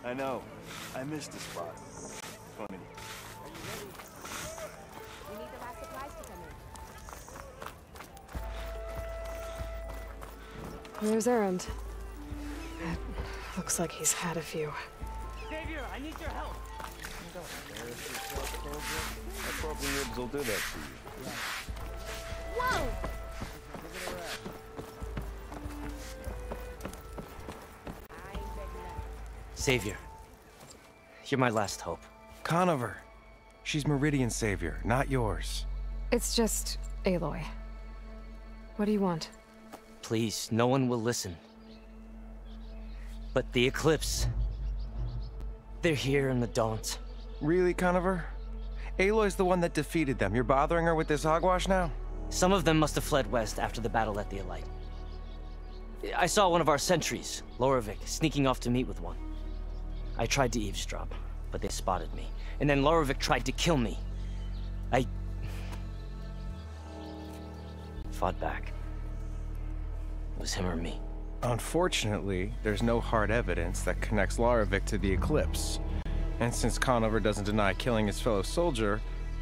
I know. I missed a spot. Funny. Are you ready? We need the last supplies to come in. There's Errand. It looks like he's had a few. Xavier, I need your help. Don't embarrass yourself, soldier. That broken ribs will do that to you. Whoa! Give it a rest. I ain't ready now. Xavier, you're my last hope. Conover. She's Meridian's savior, not yours. It's just Aloy. What do you want? Please, no one will listen. But the Eclipse... they're here in the Daunt. Really, Conover? Aloy's the one that defeated them. You're bothering her with this hogwash now? Some of them must have fled west after the battle at the Elite. I saw one of our sentries, Lorovic, sneaking off to meet with one. I tried to eavesdrop, but they spotted me. And then Lorovic tried to kill me. I... fought back. It was him or me. Unfortunately, there's no hard evidence that connects Lorovic to the Eclipse. And since Conover doesn't deny killing his fellow soldier,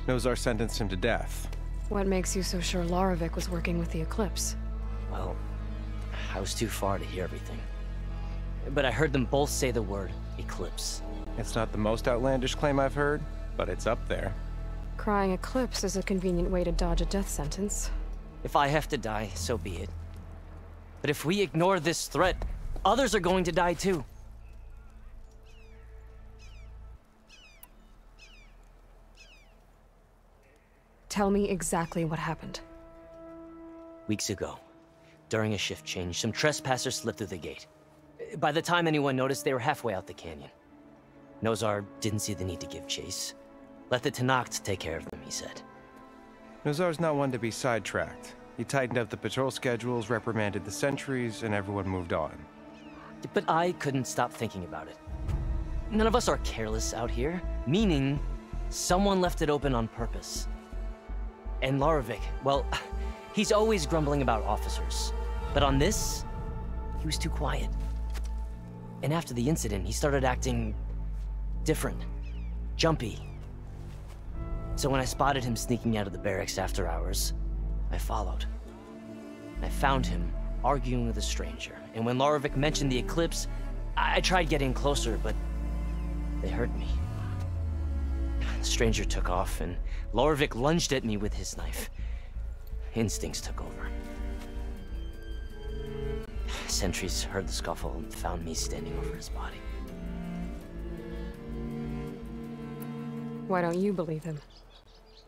Nozar sentenced him to death. What makes you so sure Lorovic was working with the Eclipse? Well, I was too far to hear everything. But I heard them both say the word Eclipse. It's not the most outlandish claim I've heard, but it's up there. Crying Eclipse is a convenient way to dodge a death sentence. If I have to die, so be it. But if we ignore this threat, others are going to die too. Tell me exactly what happened. Weeks ago, during a shift change, some trespassers slipped through the gate. By the time anyone noticed, they were halfway out the canyon. Nozar didn't see the need to give chase. Let the Tenakth take care of them, he said. Nozar's not one to be sidetracked. He tightened up the patrol schedules, reprimanded the sentries, and everyone moved on. But I couldn't stop thinking about it. None of us are careless out here, meaning someone left it open on purpose. And Lorovic, well, he's always grumbling about officers. But on this, he was too quiet. And after the incident, he started acting different, jumpy. So when I spotted him sneaking out of the barracks after hours, I followed. I found him arguing with a stranger, and when Lorovic mentioned the Eclipse, I tried getting closer, but they heard me. The stranger took off, and Lorovic lunged at me with his knife. Instincts took over. Sentries heard the scuffle and found me standing over his body. Why don't you believe him?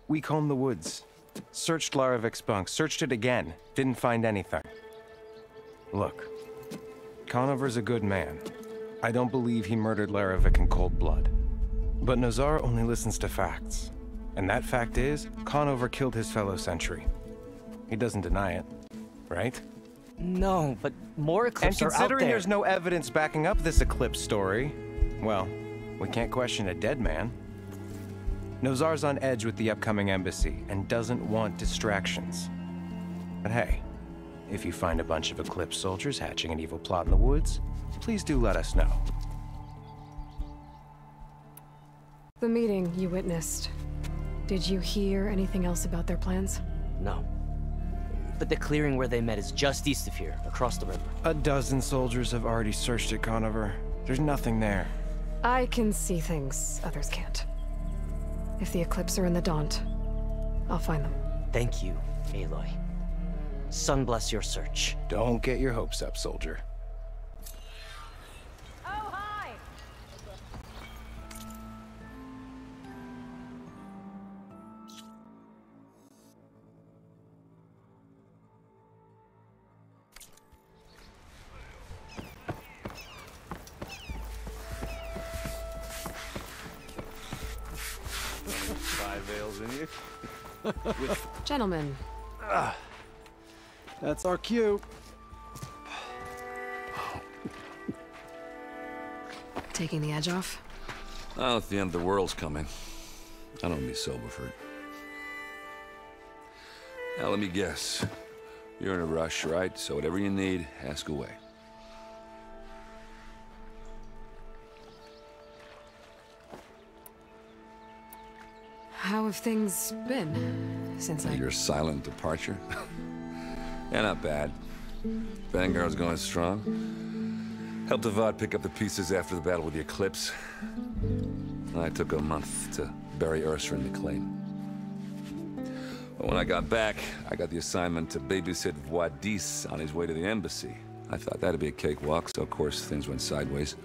We combed the woods. Searched Larovic's bunk, searched it again, didn't find anything. Look, Conover's a good man. I don't believe he murdered Larovic in cold blood. But Nozar only listens to facts. And that fact is, Conover killed his fellow sentry. He doesn't deny it, right? No, but more Eclipse are out there. And considering there's no evidence backing up this Eclipse story, well, we can't question a dead man. Nozar's on edge with the upcoming embassy and doesn't want distractions. But hey, if you find a bunch of Eclipse soldiers hatching an evil plot in the woods, please do let us know. The meeting you witnessed. Did you hear anything else about their plans? No. But the clearing where they met is just east of here, across the river. A dozen soldiers have already searched it, Conover. There's nothing there. I can see things others can't. If the Eclipse are in the Daunt, I'll find them. Thank you, Aloy. Sun bless your search. Don't get your hopes up, soldier. Oh, hi! Five ales in you. Gentlemen, That's our cue. taking the edge off? Well, if the end of the world's coming, I don't be sober for it. Now, let me guess. You're in a rush, right? So whatever you need, ask away. How have things been since Your silent departure? Yeah, not bad. Vanguard's going strong. Helped Avad pick up the pieces after the battle with the Eclipse. I took a month to bury Ursa and the claim. But when I got back, I got the assignment to babysit Wadis on his way to the embassy. I thought that'd be a cakewalk, so of course things went sideways.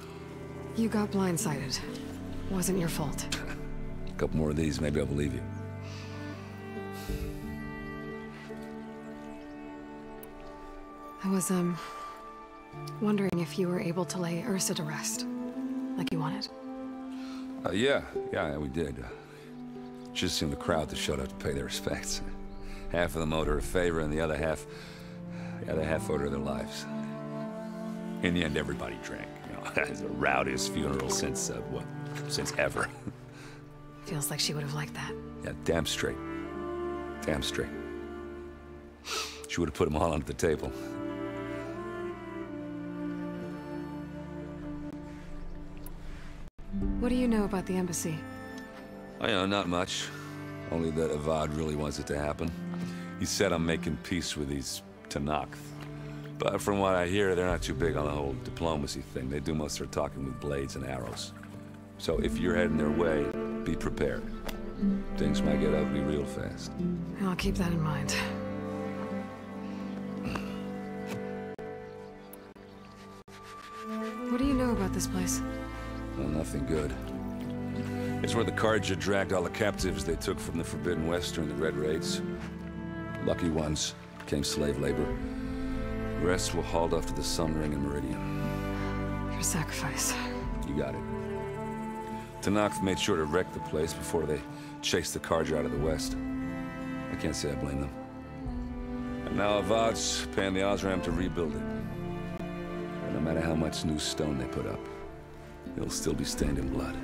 You got blindsided. Wasn't your fault. A couple more of these, maybe I'll believe you. I was, wondering if you were able to lay Ursa to rest, like you wanted. Yeah, we did. Just seemed the crowd that showed up to pay their respects. Half of them owed her a favor, and the other half owed her their lives. In the end, everybody drank. You know, it's the rowdiest funeral since ever. Feels like she would have liked that. Yeah, damn straight. Damn straight. She would have put them all onto the table. What do you know about the embassy? Oh, you know, not much. Only that Avad really wants it to happen. He said I'm making peace with these Tanakh. But from what I hear, they're not too big on the whole diplomacy thing. They do most of their talking with blades and arrows. So if you're heading their way, be prepared. Things might get ugly real fast. I'll keep that in mind. What do you know about this place? Well, nothing good. It's where the Carja dragged all the captives they took from the Forbidden West during the Red Raids. Lucky ones became slave labor. The rest were hauled off to the Sun Ring and Meridian. Your sacrifice. You got it. Tanakh made sure to wreck the place before they chased the Carja out of the West. I can't say I blame them. And now Avad's paying the Osram to rebuild it. And no matter how much new stone they put up, it'll still be stained in blood.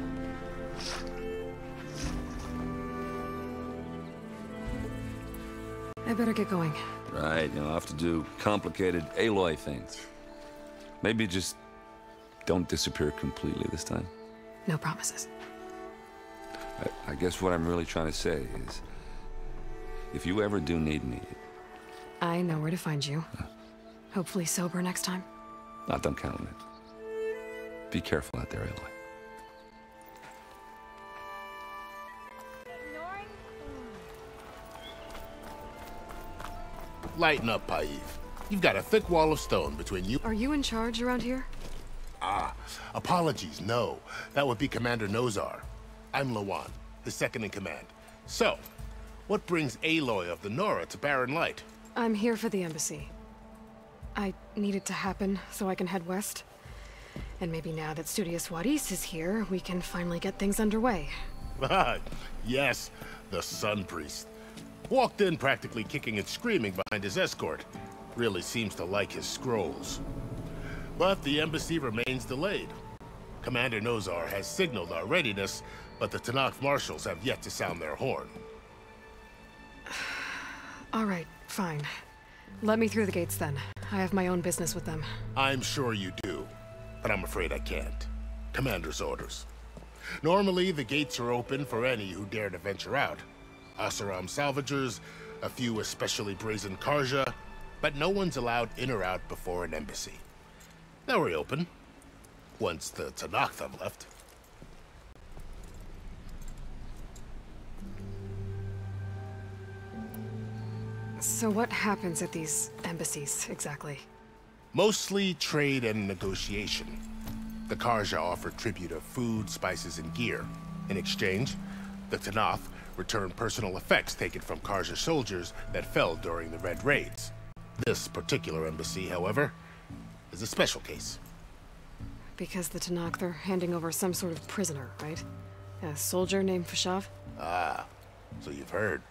I better get going. Right, you know, I'll have to do complicated Aloy things. Maybe just don't disappear completely this time. No promises. I guess what I'm really trying to say is, if you ever do need me... I know where to find you. Hopefully sober next time. Not don't count on it. Be careful out there, Aloy. Lighten up, Paiv. You've got a thick wall of stone between you... Are you in charge around here? Ah, apologies, no. That would be Commander Nozar. I'm Lawan, his second in command. So, what brings Aloy of the Nora to Barren Light? I'm here for the embassy. I need it to happen so I can head west. And maybe now that Studious Wadis is here, we can finally get things underway. Yes, the Sun Priest. Walked in practically kicking and screaming behind his escort. Really seems to like his scrolls. But the embassy remains delayed. Commander Nozar has signaled our readiness, but the Tanakh marshals have yet to sound their horn. All right, fine. Let me through the gates then. I have my own business with them. I'm sure you do, but I'm afraid I can't. Commander's orders. Normally, the gates are open for any who dare to venture out. Asaram salvagers, a few especially brazen Carja, but no one's allowed in or out before an embassy. They'll reopen, once the Tanakh have left. So what happens at these embassies, exactly? Mostly trade and negotiation. The Carja offer tribute of food, spices, and gear. In exchange, the Tanakh return personal effects taken from Carja soldiers that fell during the Red Raids. This particular embassy, however, is a special case. Because the Tanakh are handing over some sort of prisoner, right? A soldier named Fashav? Ah, so you've heard.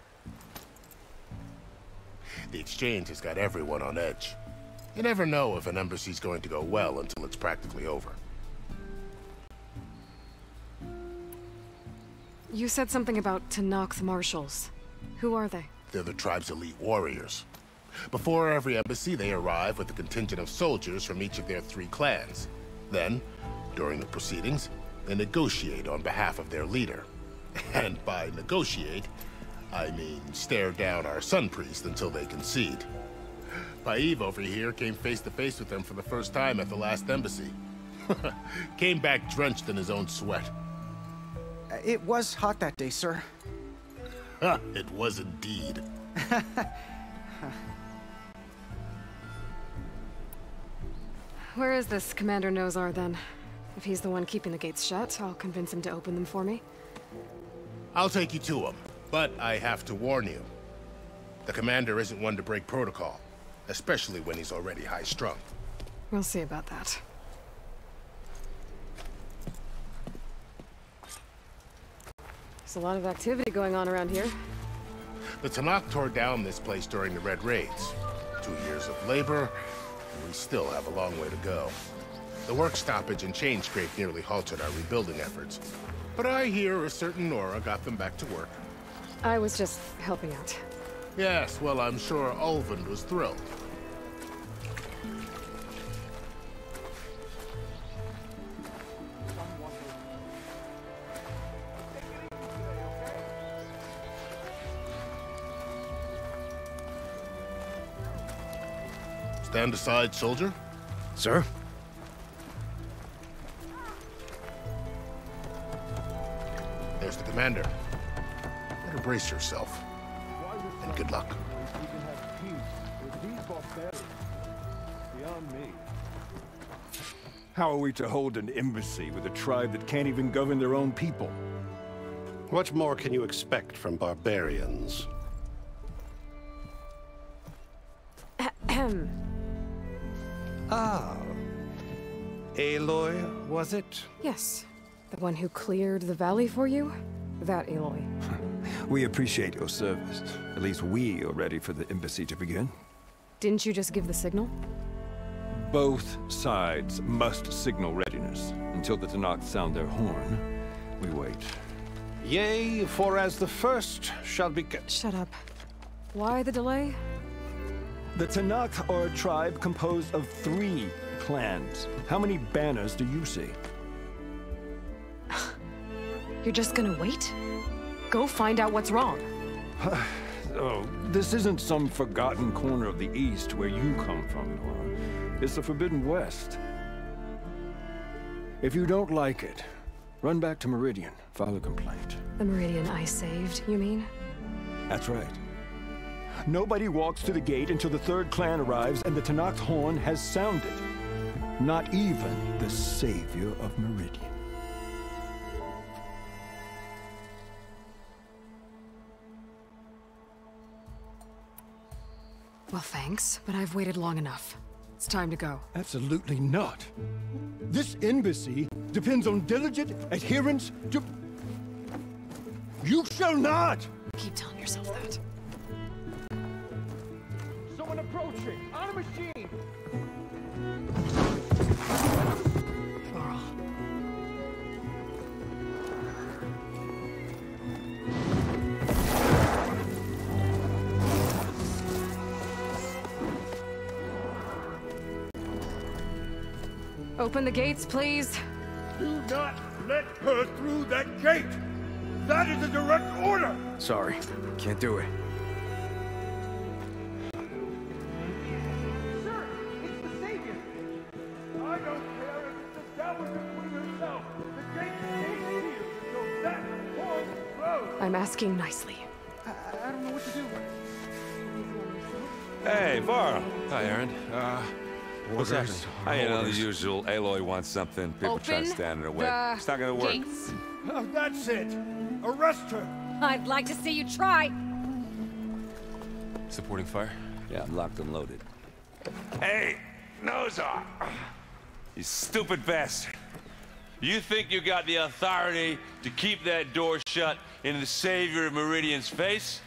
The exchange has got everyone on edge. You never know if an embassy's going to go well until it's practically over. You said something about Tanakh marshals. Who are they? They're the tribe's elite warriors. Before every embassy, they arrive with a contingent of soldiers from each of their 3 clans. Then, during the proceedings, they negotiate on behalf of their leader. And by negotiate, I mean stare down our sun priest until they concede. Paeve over here came face to face with them for the first time at the last embassy. Came back drenched in his own sweat. It was hot that day, sir. It was indeed. Where is this Commander Nozar, then? If he's the one keeping the gates shut, I'll convince him to open them for me. I'll take you to him, but I have to warn you. The commander isn't one to break protocol, especially when he's already high-strung. We'll see about that. There's a lot of activity going on around here. The Tanakh tore down this place during the Red Raids. 2 years of labor, and we still have a long way to go. The work stoppage and chain scrape nearly halted our rebuilding efforts. But I hear a certain Nora got them back to work. I was just helping out. Yes, well, I'm sure Ulvund was thrilled. Stand aside, soldier. Sir? There's the commander. Better brace yourself. And good luck. We can have peace with these barbarians. Beyond me. How are we to hold an embassy with a tribe that can't even govern their own people? What more can you expect from barbarians? Ah. Aloy, was it? Yes. The one who cleared the valley for you? That Aloy. We appreciate your service. At least we are ready for the embassy to begin. Didn't you just give the signal? Both sides must signal readiness. Until the Tanakh sound their horn, we wait. Yea, for as the first shall be... Shut up. Why the delay? The Tanakh are a tribe composed of 3 clans. How many banners do you see? You're just gonna wait? Go find out what's wrong. Oh, this isn't some forgotten corner of the East where you come from, Nora. It's the Forbidden West. If you don't like it, run back to Meridian, file a complaint. The Meridian I saved, you mean? That's right. Nobody walks to the gate until the 3rd clan arrives and the Tanakh's horn has sounded. Not even the savior of Meridian. Well, thanks, but I've waited long enough. It's time to go. Absolutely not. This embassy depends on diligent adherence to... You shall not! Keep telling yourself that. Someone approaching! On a machine! Laurel. Open the gates, please. Do not let her through that gate! That is a direct order! Sorry, can't do it. Sir, it's the Savior! I don't care if it's the Dowager Queen herself! The gate stays here, so that horn blows! I'm asking nicely. I don't know what to do. Hey, Varl. Hi, Aaron. What's happening? You know, the usual. Aloy wants something. People try to Open stand in her way. the It's not gonna work. gates. Oh, that's it! Arrest her! I'd like to see you try. Supporting fire? Yeah, I'm locked and loaded. Hey, Nozar! You stupid bastard. You think you got the authority to keep that door shut in the savior of Meridian's face?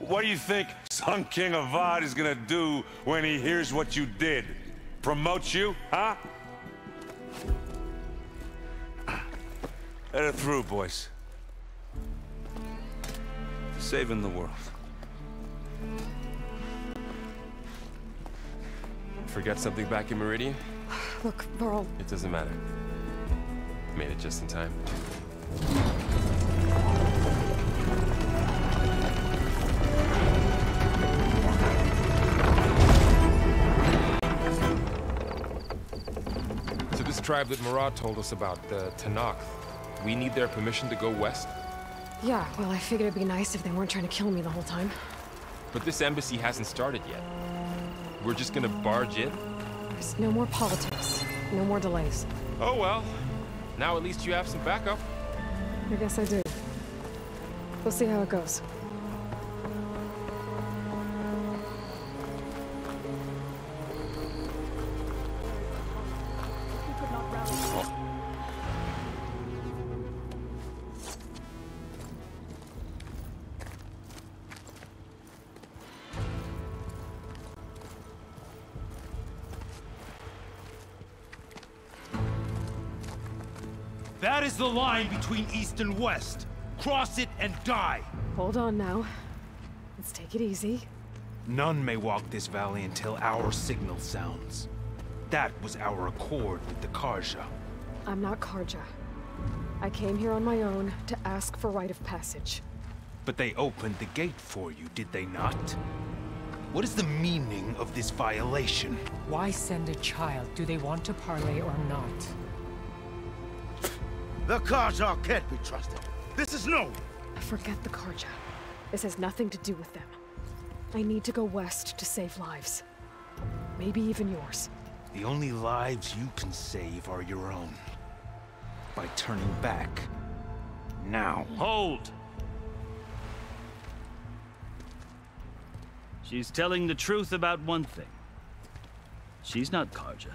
What do you think Sun King Avad is gonna do when he hears what you did? Promote you, huh? Let her through, boys. Saving the world. Forget something back in Meridian? Look, Laurel. It doesn't matter. Made it just in time. tribe that Murad told us about, the Tanakh. We need their permission to go west? Yeah, well, I figured it'd be nice if they weren't trying to kill me the whole time. But this embassy hasn't started yet. We're just gonna barge in? There's no more politics. No more delays. Oh well. Now at least you have some backup. I guess I do. We'll see how it goes. That is the line between East and West. Cross it and die. Hold on now. Let's take it easy. None may walk this valley until our signal sounds. That was our accord with the Karja. I'm not Karja. I came here on my own to ask for rite of passage. But they opened the gate for you, did they not? What is the meaning of this violation? Why send a child? Do they want to parley or not? The Karja can't be trusted. This is known. Forget the Karja. This has nothing to do with them. I need to go west to save lives. Maybe even yours. The only lives you can save are your own. By turning back. Now. Hold! She's telling the truth about one thing. She's not Karja.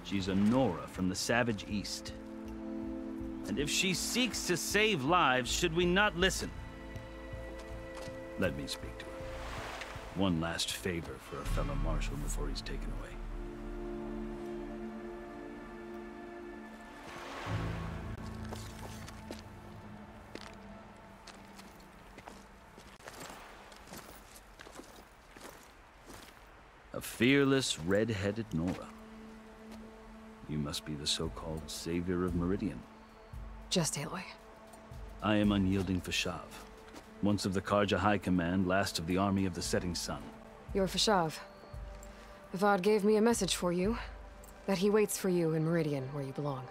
She's a Nora from the Savage East. And if she seeks to save lives, should we not listen? Let me speak to her. One last favor for a fellow marshal before he's taken away. A fearless, red-headed Nora. You must be the so-called savior of Meridian. Just Aloy. I am unyielding Fashav. Once of the Karja High Command, last of the army of the Setting Sun. You're Fashav. Avad gave me a message for you. That he waits for you in Meridian, where you belong.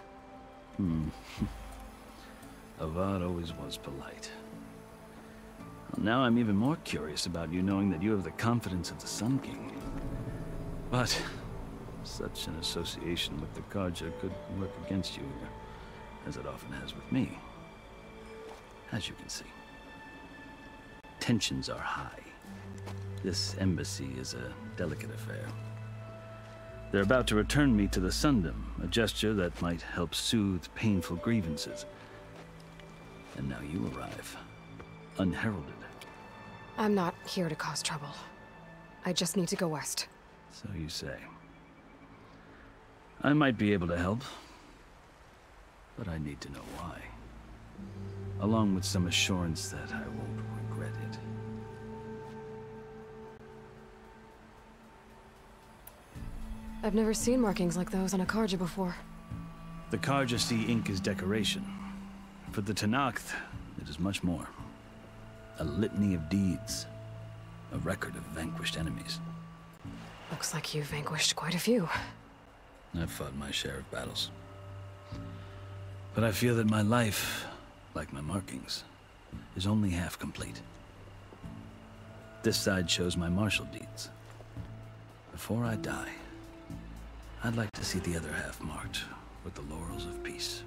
Avad always was polite. Well, now I'm even more curious about you knowing that you have the confidence of the Sun King. But such an association with the Karja could work against you here, as it often has with me. As you can see. Tensions are high. This embassy is a delicate affair. They're about to return me to the Sundom, a gesture that might help soothe painful grievances. And now you arrive, unheralded. I'm not here to cause trouble. I just need to go west. So you say. I might be able to help, but I need to know why. Along with some assurance that I won't regret it. I've never seen markings like those on a Karja before. The Karja see ink as decoration. For the Tanakh, it is much more. A litany of deeds. A record of vanquished enemies. Looks like you've vanquished quite a few. I've fought my share of battles. But I feel that my life, like my markings, is only half complete. This side shows my martial deeds. Before I die, I'd like to see the other half marked with the laurels of peace.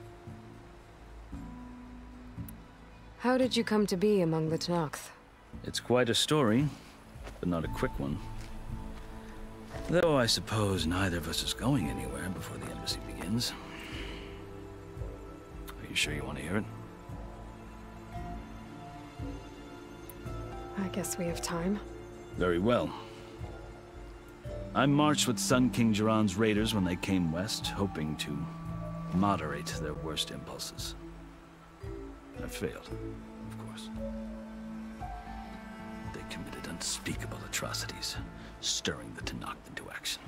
How did you come to be among the Tanakh? It's quite a story, but not a quick one. Though I suppose neither of us is going anywhere before the embassy begins. Are you sure you want to hear it? I guess we have time. Very well. I marched with Sun King Jiran's raiders when they came west, hoping to moderate their worst impulses. I failed, of course. They committed unspeakable atrocities, stirring the Tanakh into action.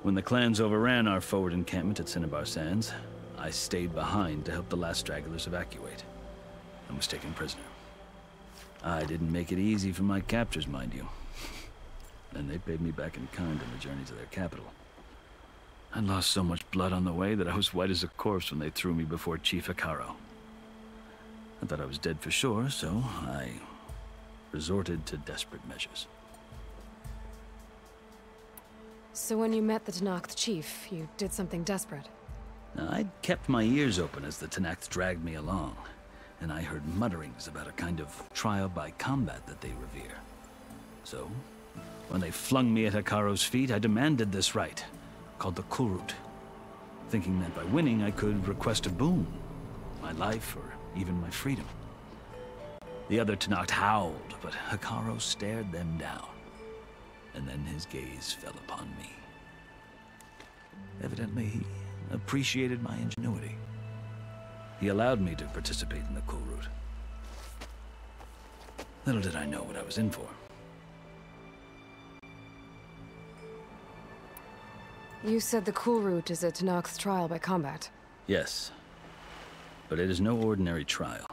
When the clans overran our forward encampment at Cinnabar Sands, I stayed behind to help the last stragglers evacuate, and was taken prisoner. I didn't make it easy for my captors, mind you. and they paid me back in kind on the journey to their capital. I lost so much blood on the way that I was white as a corpse when they threw me before Chief Hikaru. I thought I was dead for sure, so I resorted to desperate measures. So when you met the Tenakth chief, you did something desperate? I'd kept my ears open as the Tenakth dragged me along, and I heard mutterings about a kind of trial by combat that they revere. So, when they flung me at Hikaru's feet, I demanded this right, called the Kulrut, thinking that by winning I could request a boon, my life or even my freedom. The other Tenakth howled, but Hikaru stared them down, and then his gaze fell upon me. Evidently, he appreciated my ingenuity. He allowed me to participate in the Kulrut. Little did I know what I was in for. You said the Kulrut is a Tenakth's trial by combat. Yes, but it is no ordinary trial.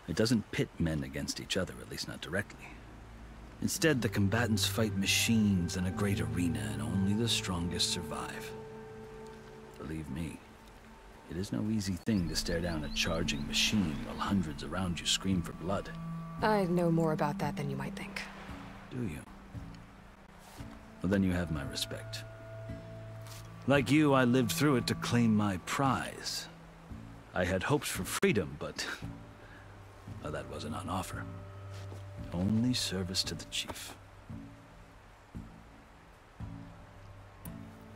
It doesn't pit men against each other, at least not directly. Instead, the combatants fight machines in a great arena, and only the strongest survive. Believe me, it is no easy thing to stare down a charging machine while hundreds around you scream for blood. I know more about that than you might think. Do you? Well, then you have my respect. Like you, I lived through it to claim my prize. I had hoped for freedom, but well, that wasn't on offer. Only service to the chief.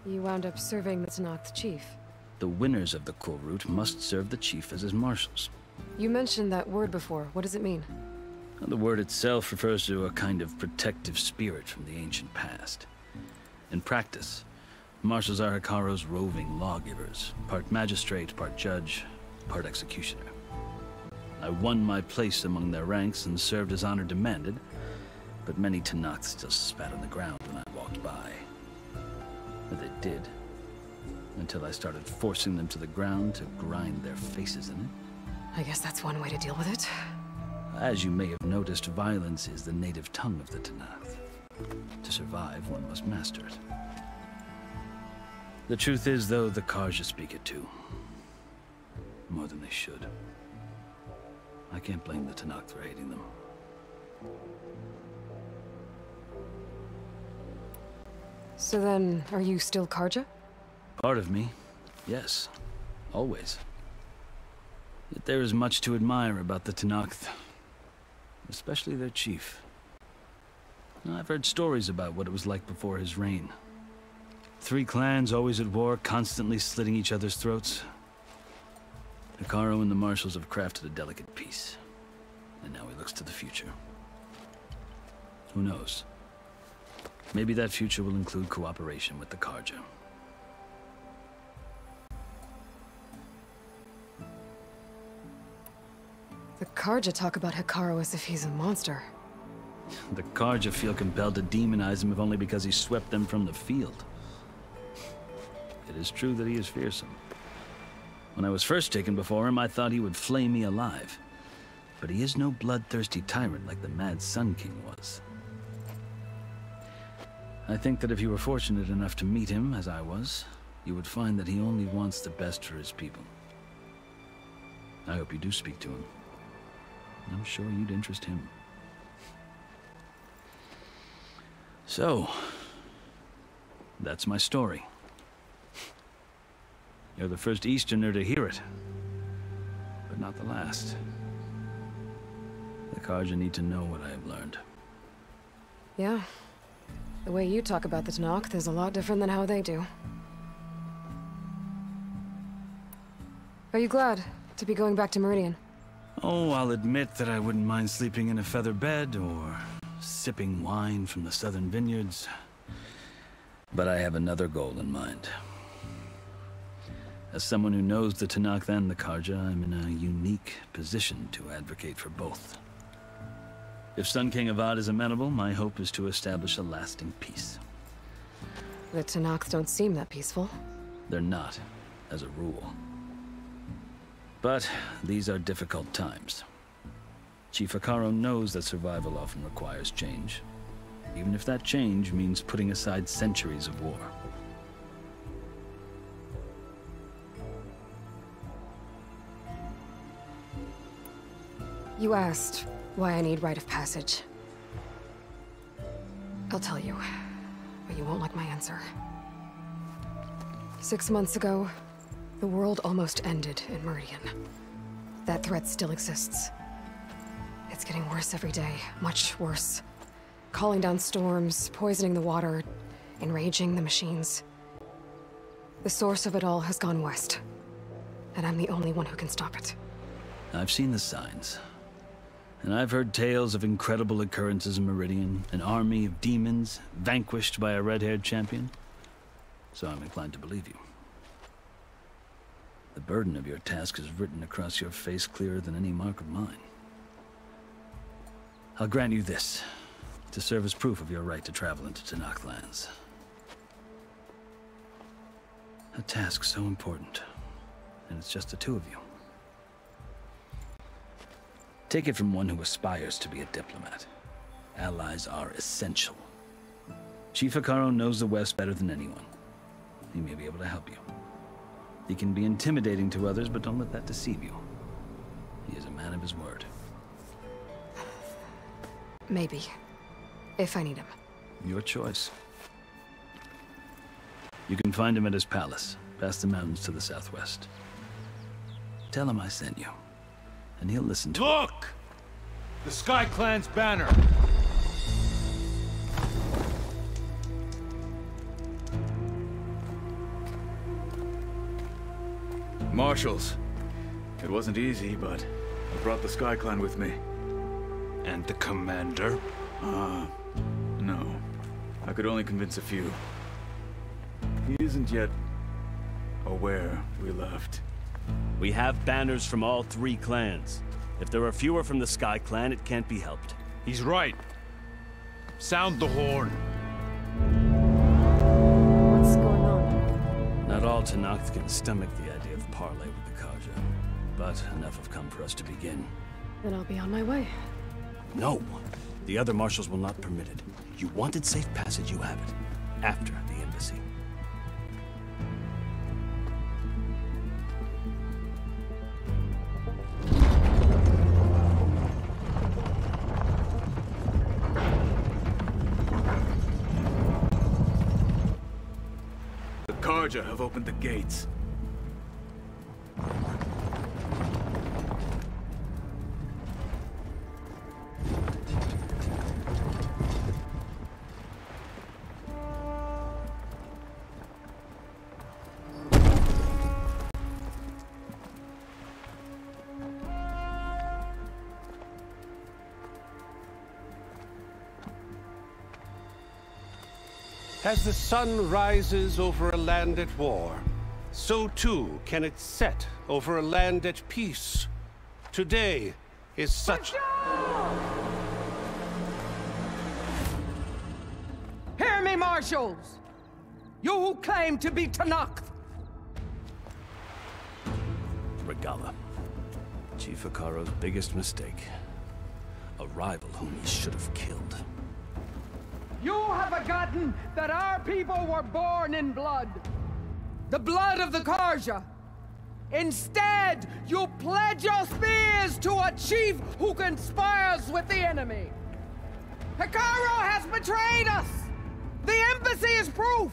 You wound up serving the Tenakth chief. The winners of the Kulrut must serve the chief as his marshals. You mentioned that word before. What does it mean? The word itself refers to a kind of protective spirit from the ancient past. In practice, marshals are Hikaru's roving lawgivers, part magistrate, part judge, part executioner. I won my place among their ranks and served as honor demanded, but many Tenakth still spat on the ground when I walked by. But they did, until I started forcing them to the ground to grind their faces in it. I guess that's one way to deal with it. As you may have noticed, violence is the native tongue of the Tenakth. To survive, one must master it. The truth is, though, the Karja speak it too. More than they should. I can't blame the Tenakth for hating them. So then, are you still Karja? Part of me, yes. Always. Yet there is much to admire about the Tenakth. Especially their chief. I've heard stories about what it was like before his reign. 3 clans always at war, constantly slitting each other's throats. Hikaru and the marshals have crafted a delicate peace. And now he looks to the future. Who knows? Maybe that future will include cooperation with the Karja. The Karja talk about Hikaru as if he's a monster. The Karja feel compelled to demonize him if only because he swept them from the field. It is true that he is fearsome. When I was first taken before him, I thought he would flay me alive. But he is no bloodthirsty tyrant like the Mad Sun King was. I think that if you were fortunate enough to meet him, as I was, you would find that he only wants the best for his people. I hope you do speak to him. I'm sure you'd interest him. So, that's my story. You're the first Easterner to hear it, but not the last. The Karja need to know what I have learned. Yeah. The way you talk about the Tenakth is a lot different than how they do. Are you glad to be going back to Meridian? Oh, I'll admit that I wouldn't mind sleeping in a feather bed or sipping wine from the southern vineyards. But I have another goal in mind. As someone who knows the Tenakth and the Karja, I'm in a unique position to advocate for both. If Sun King Avad is amenable, my hope is to establish a lasting peace. The Tenakth don't seem that peaceful. They're not, as a rule. But these are difficult times. Chief Hikaru knows that survival often requires change. even if that change means putting aside centuries of war. You asked why I need rite of passage. I'll tell you, but you won't like my answer. 6 months ago, the world almost ended in Meridian. That threat still exists. It's getting worse every day, much worse. Calling down storms, poisoning the water, enraging the machines. The source of it all has gone west, and I'm the only one who can stop it. I've seen the signs. And I've heard tales of incredible occurrences in Meridian, an army of demons vanquished by a red-haired champion. So I'm inclined to believe you. The burden of your task is written across your face clearer than any mark of mine. I'll grant you this, to serve as proof of your right to travel into Tenakth lands. A task so important, and it's just the two of you. Take it from one who aspires to be a diplomat. Allies are essential. Chief Hekarro knows the West better than anyone. He may be able to help you. He can be intimidating to others, but don't let that deceive you. He is a man of his word. Maybe. If I need him. Your choice. You can find him at his palace, past the mountains to the southwest. Tell him I sent you, and he'll listen to Look! The Sky Clan's banner! Marshals. It wasn't easy, but I brought the Sky Clan with me. And the commander? No. I could only convince a few. He isn't yet aware we left. We have banners from all 3 clans. If there are fewer from the Sky Clan, it can't be helped. He's right. Sound the horn. What's going on? Not all Tenakth can stomach the idea of parley with the Karja, but enough have come for us to begin. Then I'll be on my way. No! The other marshals will not permit it. You wanted safe passage, you have it. After the embassy. The Karja have opened the gates. As the sun rises over a land at war, so too can it set over a land at peace. Today is such... Hear me, marshals! You who claim to be Tenakth! Regala. Chief Hekarro's biggest mistake. A rival whom he should have killed. You have forgotten that our people were born in blood. The blood of the Karja. Instead, you pledge your spears to a chief who conspires with the enemy. Hekarro has betrayed us! The embassy is proof!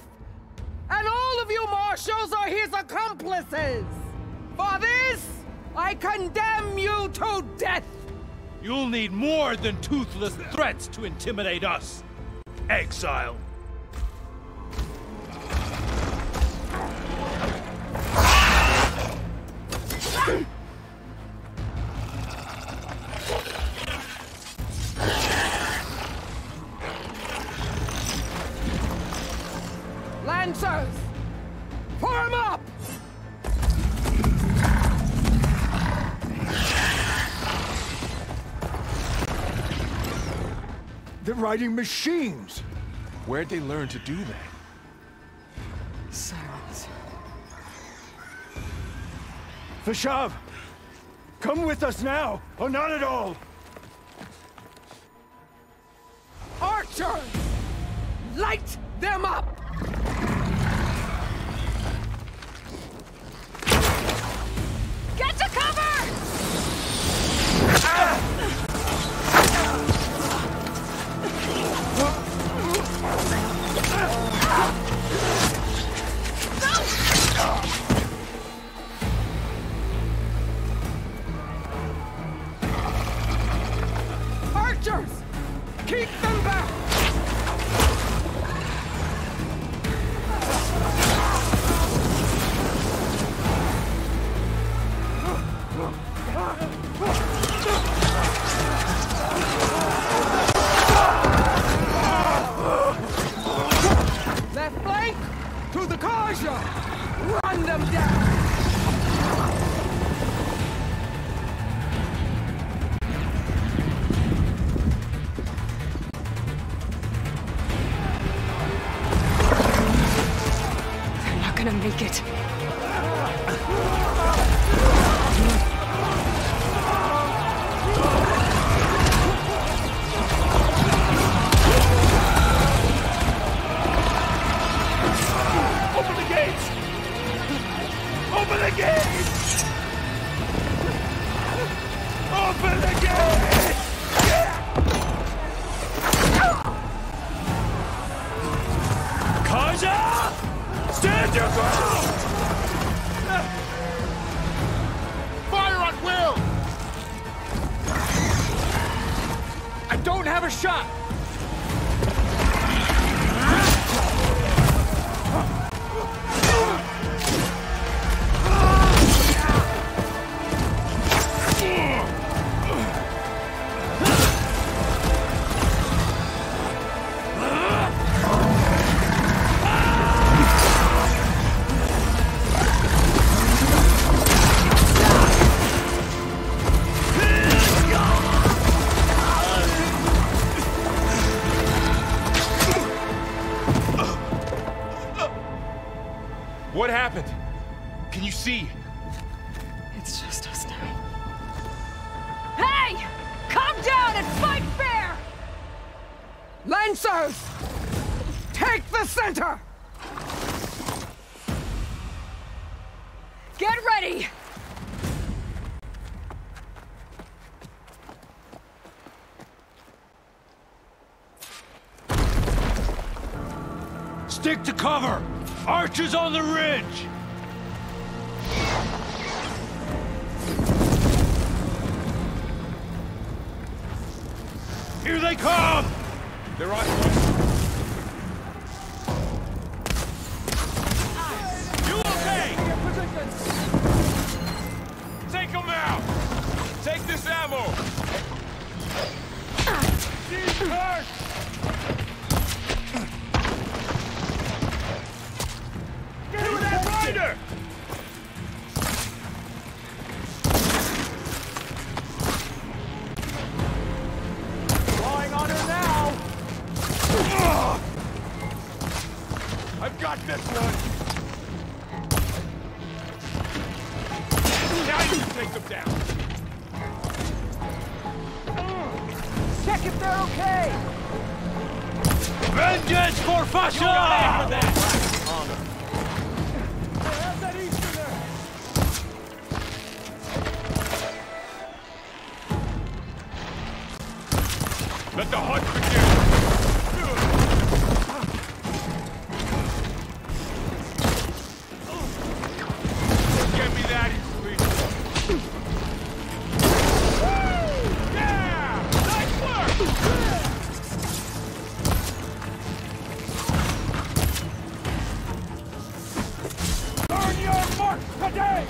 And all of you marshals are his accomplices! For this, I condemn you to death! You'll need more than toothless threats to intimidate us. Exile. Lancers! Form up! They're riding machines! Where'd they learn to do that? Silence. Vashav! Come with us now, or not at all! Archers! Light them up! Get to cover! Archers! Keep them back! Left flank! To the Karja! Run them down! They're not gonna make it. Open the gates! Open the gates! Open the gates! Kaja! Stand your ground! Fire at will! I don't have a shot! What happened? Can you see? It's just us now. Hey! Calm down and fight fair! Lancers! Take the center! Get ready! Stick to cover! Archers on the ridge! Here they come! They're on. You okay? Take them out! Take this ammo! She's hurt! Get to that rider! Drawing on her now! I've got this one! Now you can take them down! Check if they're okay! Vengeance for Fasha! You got after that! Have that Easter there! Let the hunt begin! Get me that easily! Yeah! Nice work! Earn your mark today!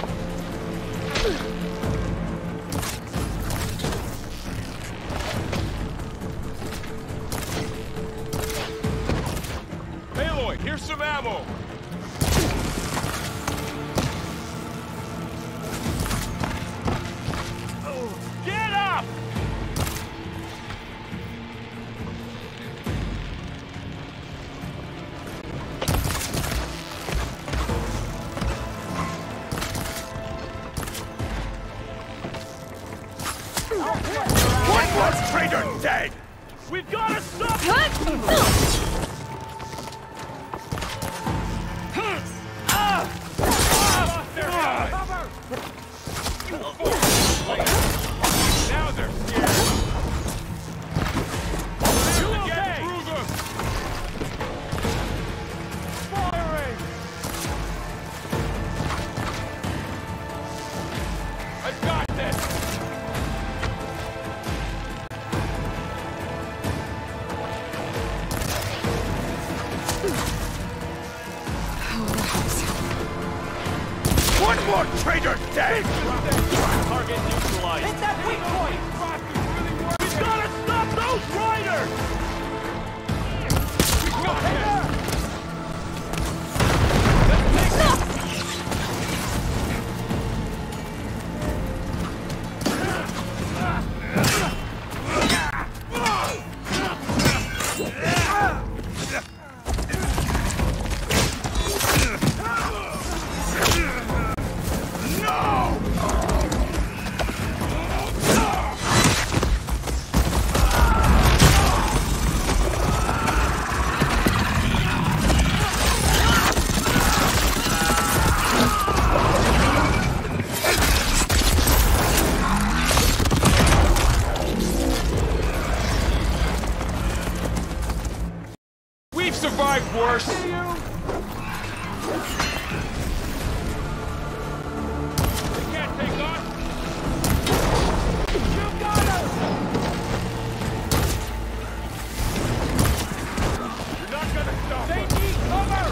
Aloy, here's some ammo! Get up! One more traitor dead! We've got to stop! more traitors dead! Target neutralized. Hit that weak point! We gotta stop those riders! We got him! Survived worse. You can't take us. You got us. You're not gonna stop. They need cover.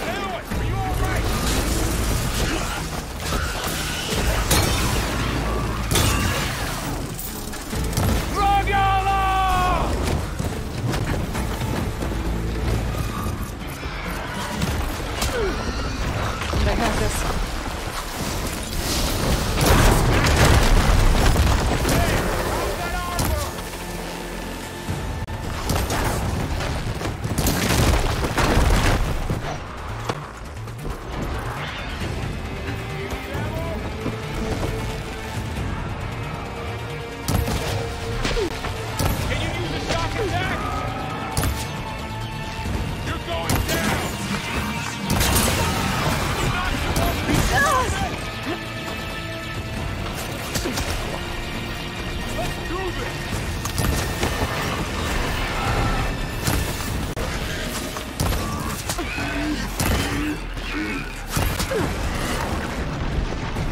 Aloy, are you all right? I got this. Can you use a shock attack? You're going down. Let's do this!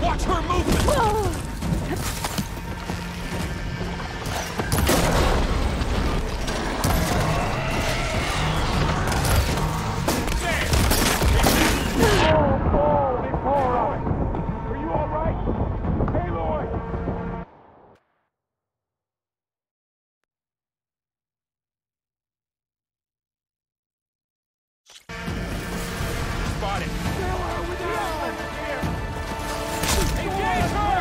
Watch her movement! Are you all right? Aloy! Spot it. Engage her!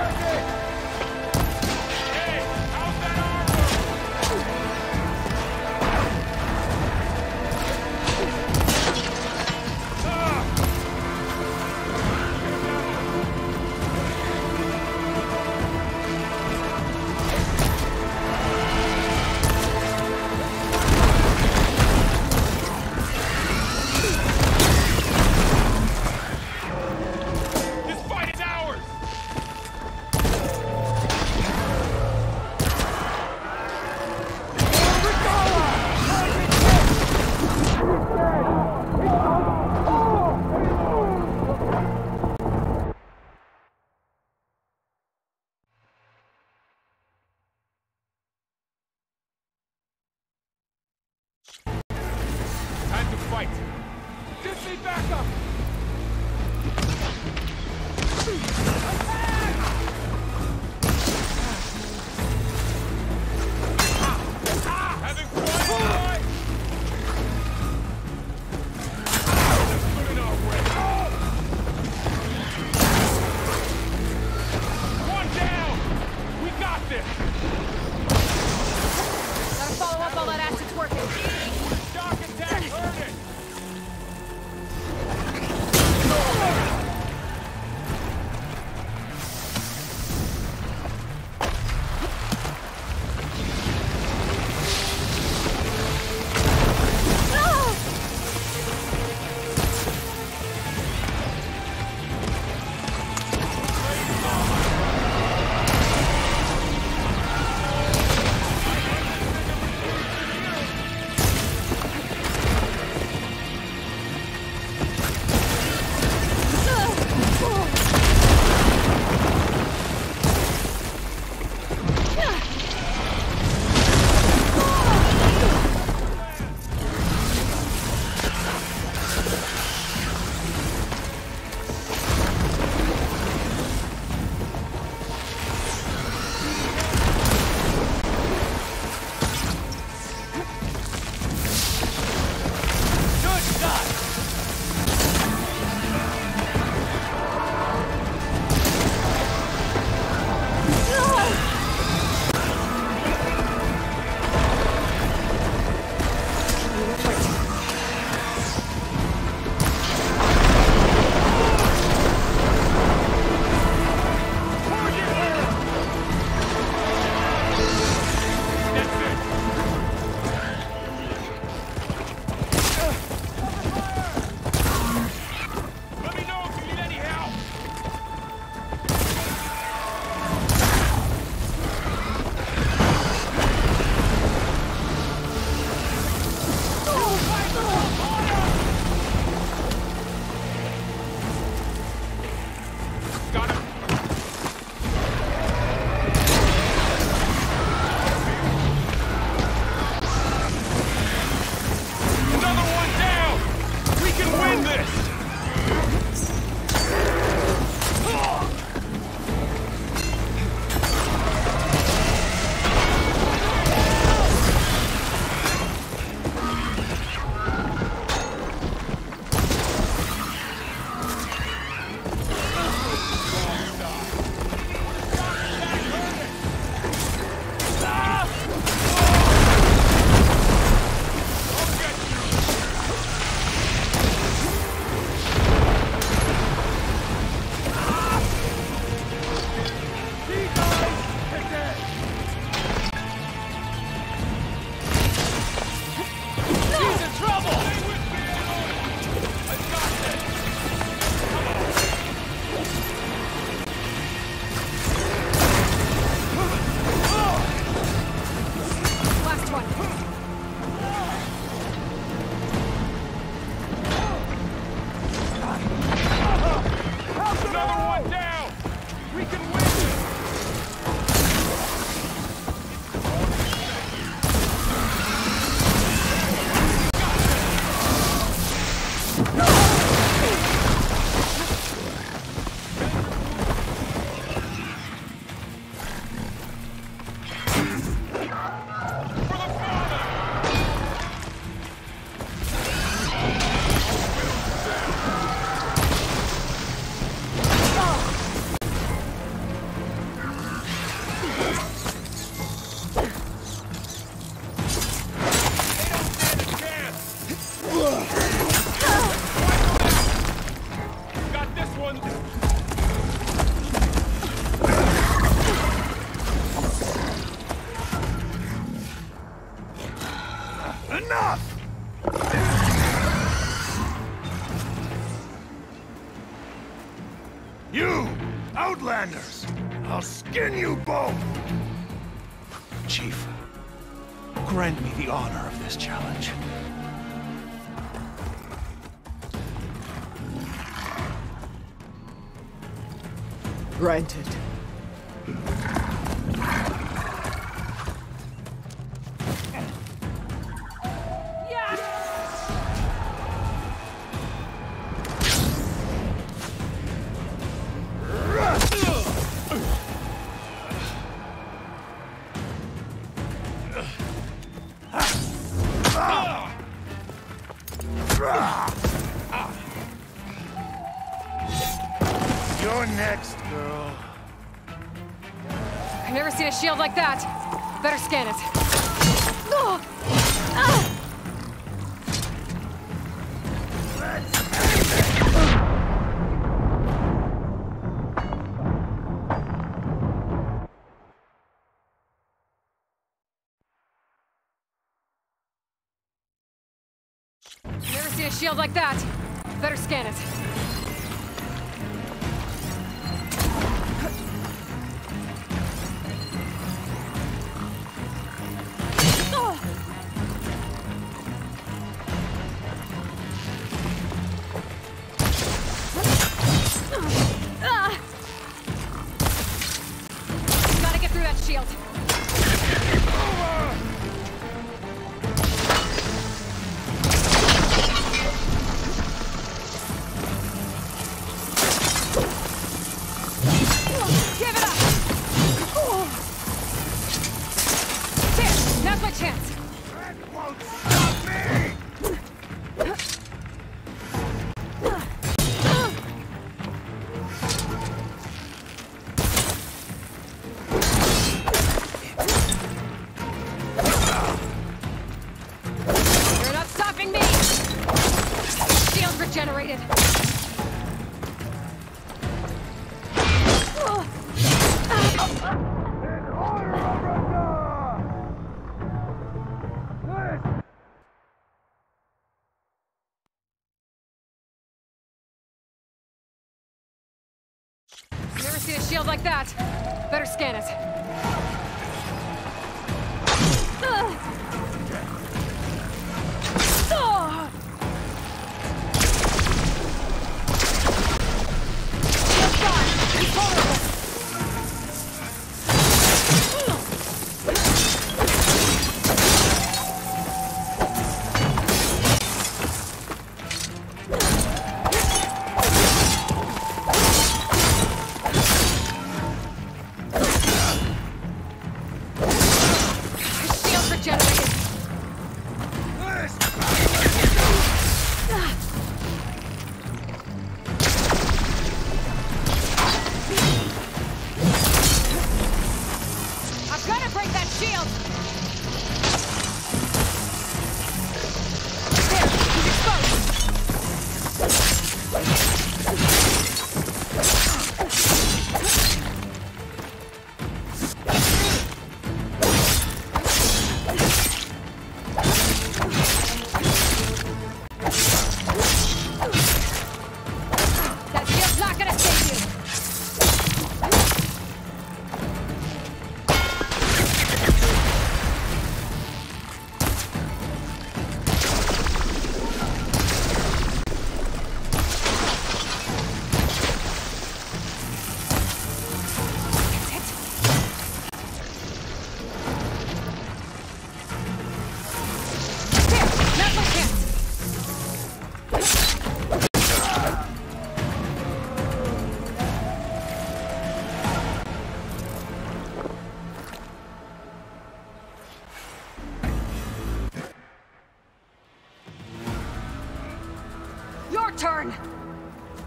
Hey, how's that This fight is ours! Time to fight! Give me backup! Having fun, boy? Put in our way. One down! We got this! Gotta follow up all that acid's working. Shock attack, heard it! Enough! You, Outlanders! I'll skin you both! Chief, grant me the honor of this challenge. Granted. You're next, girl. I've never seen a shield like that. Better scan it. Oh! Ah! Never seen a shield like that. Better scan it. Gotta get through that shield. Give it up! There, now's my chance. That won't stop me! You're not stopping me! Shield regenerated. Never seen a shield like that. Better scan it. Shield's gone. He's vulnerable. Shield regenerated. I've got to break that shield. There, he's That shield's not gonna save you. There, now's my chance. Your turn!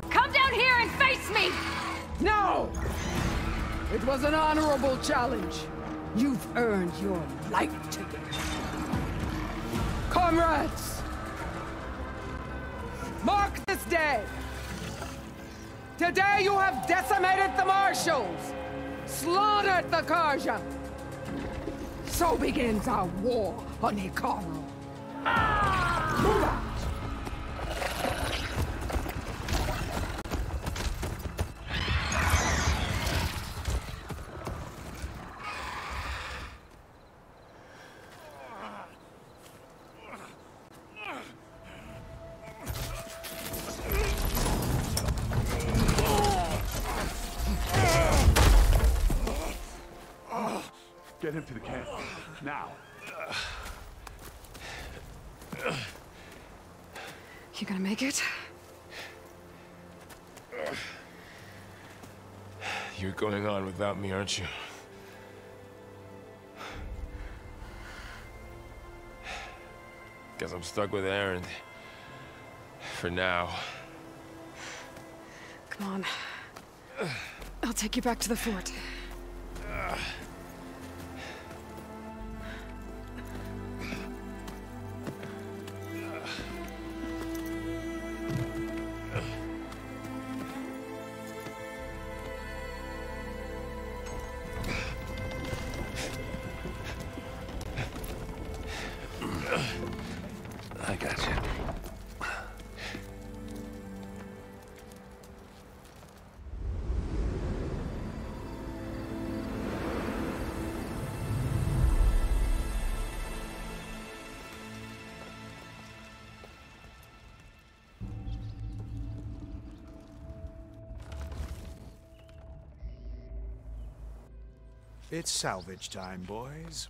Come down here and face me! No! It was an honorable challenge. You've earned your life ticket. Comrades! Mark this day! Today you have decimated the Marshals! Slaughtered the Karja! So begins our war on Hikaru. Move out! Get him to the camp. Now. You gonna make it? You're going on without me, aren't you? Guess I'm stuck with Aaron. For now. Come on. I'll take you back to the fort. I got you. It's salvage time, boys.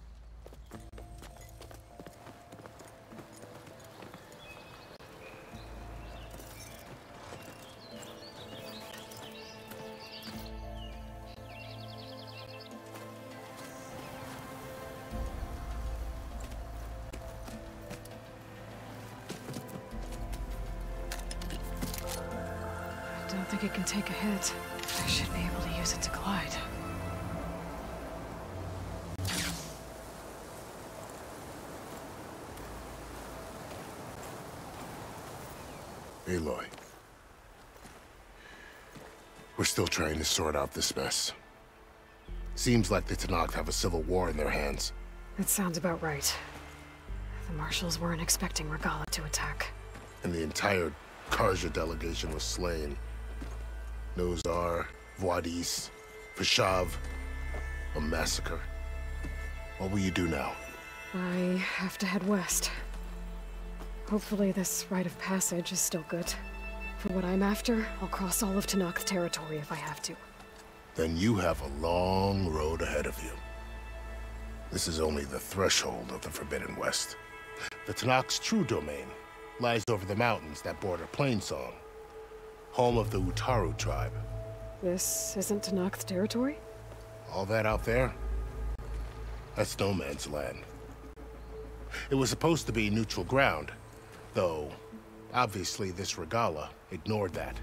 I don't think it can take a hit. I should be able to use it to glide. Aloy. We're still trying to sort out this mess. Seems like the Tenakth have a civil war in their hands. That sounds about right. The marshals weren't expecting Regala to attack. And the entire Karja delegation was slain. Nozar, Voidis, Vashav. A massacre. What will you do now? I have to head west. Hopefully this rite of passage is still good. For what I'm after, I'll cross all of Tenakth territory if I have to. Then you have a long road ahead of you. This is only the threshold of the Forbidden West. The Tenakth's true domain lies over the mountains that border Plainsong, home of the Utaru tribe. This isn't Tenakth territory? All that out there? That's no man's land. It was supposed to be neutral ground, though obviously this Regala ignored that.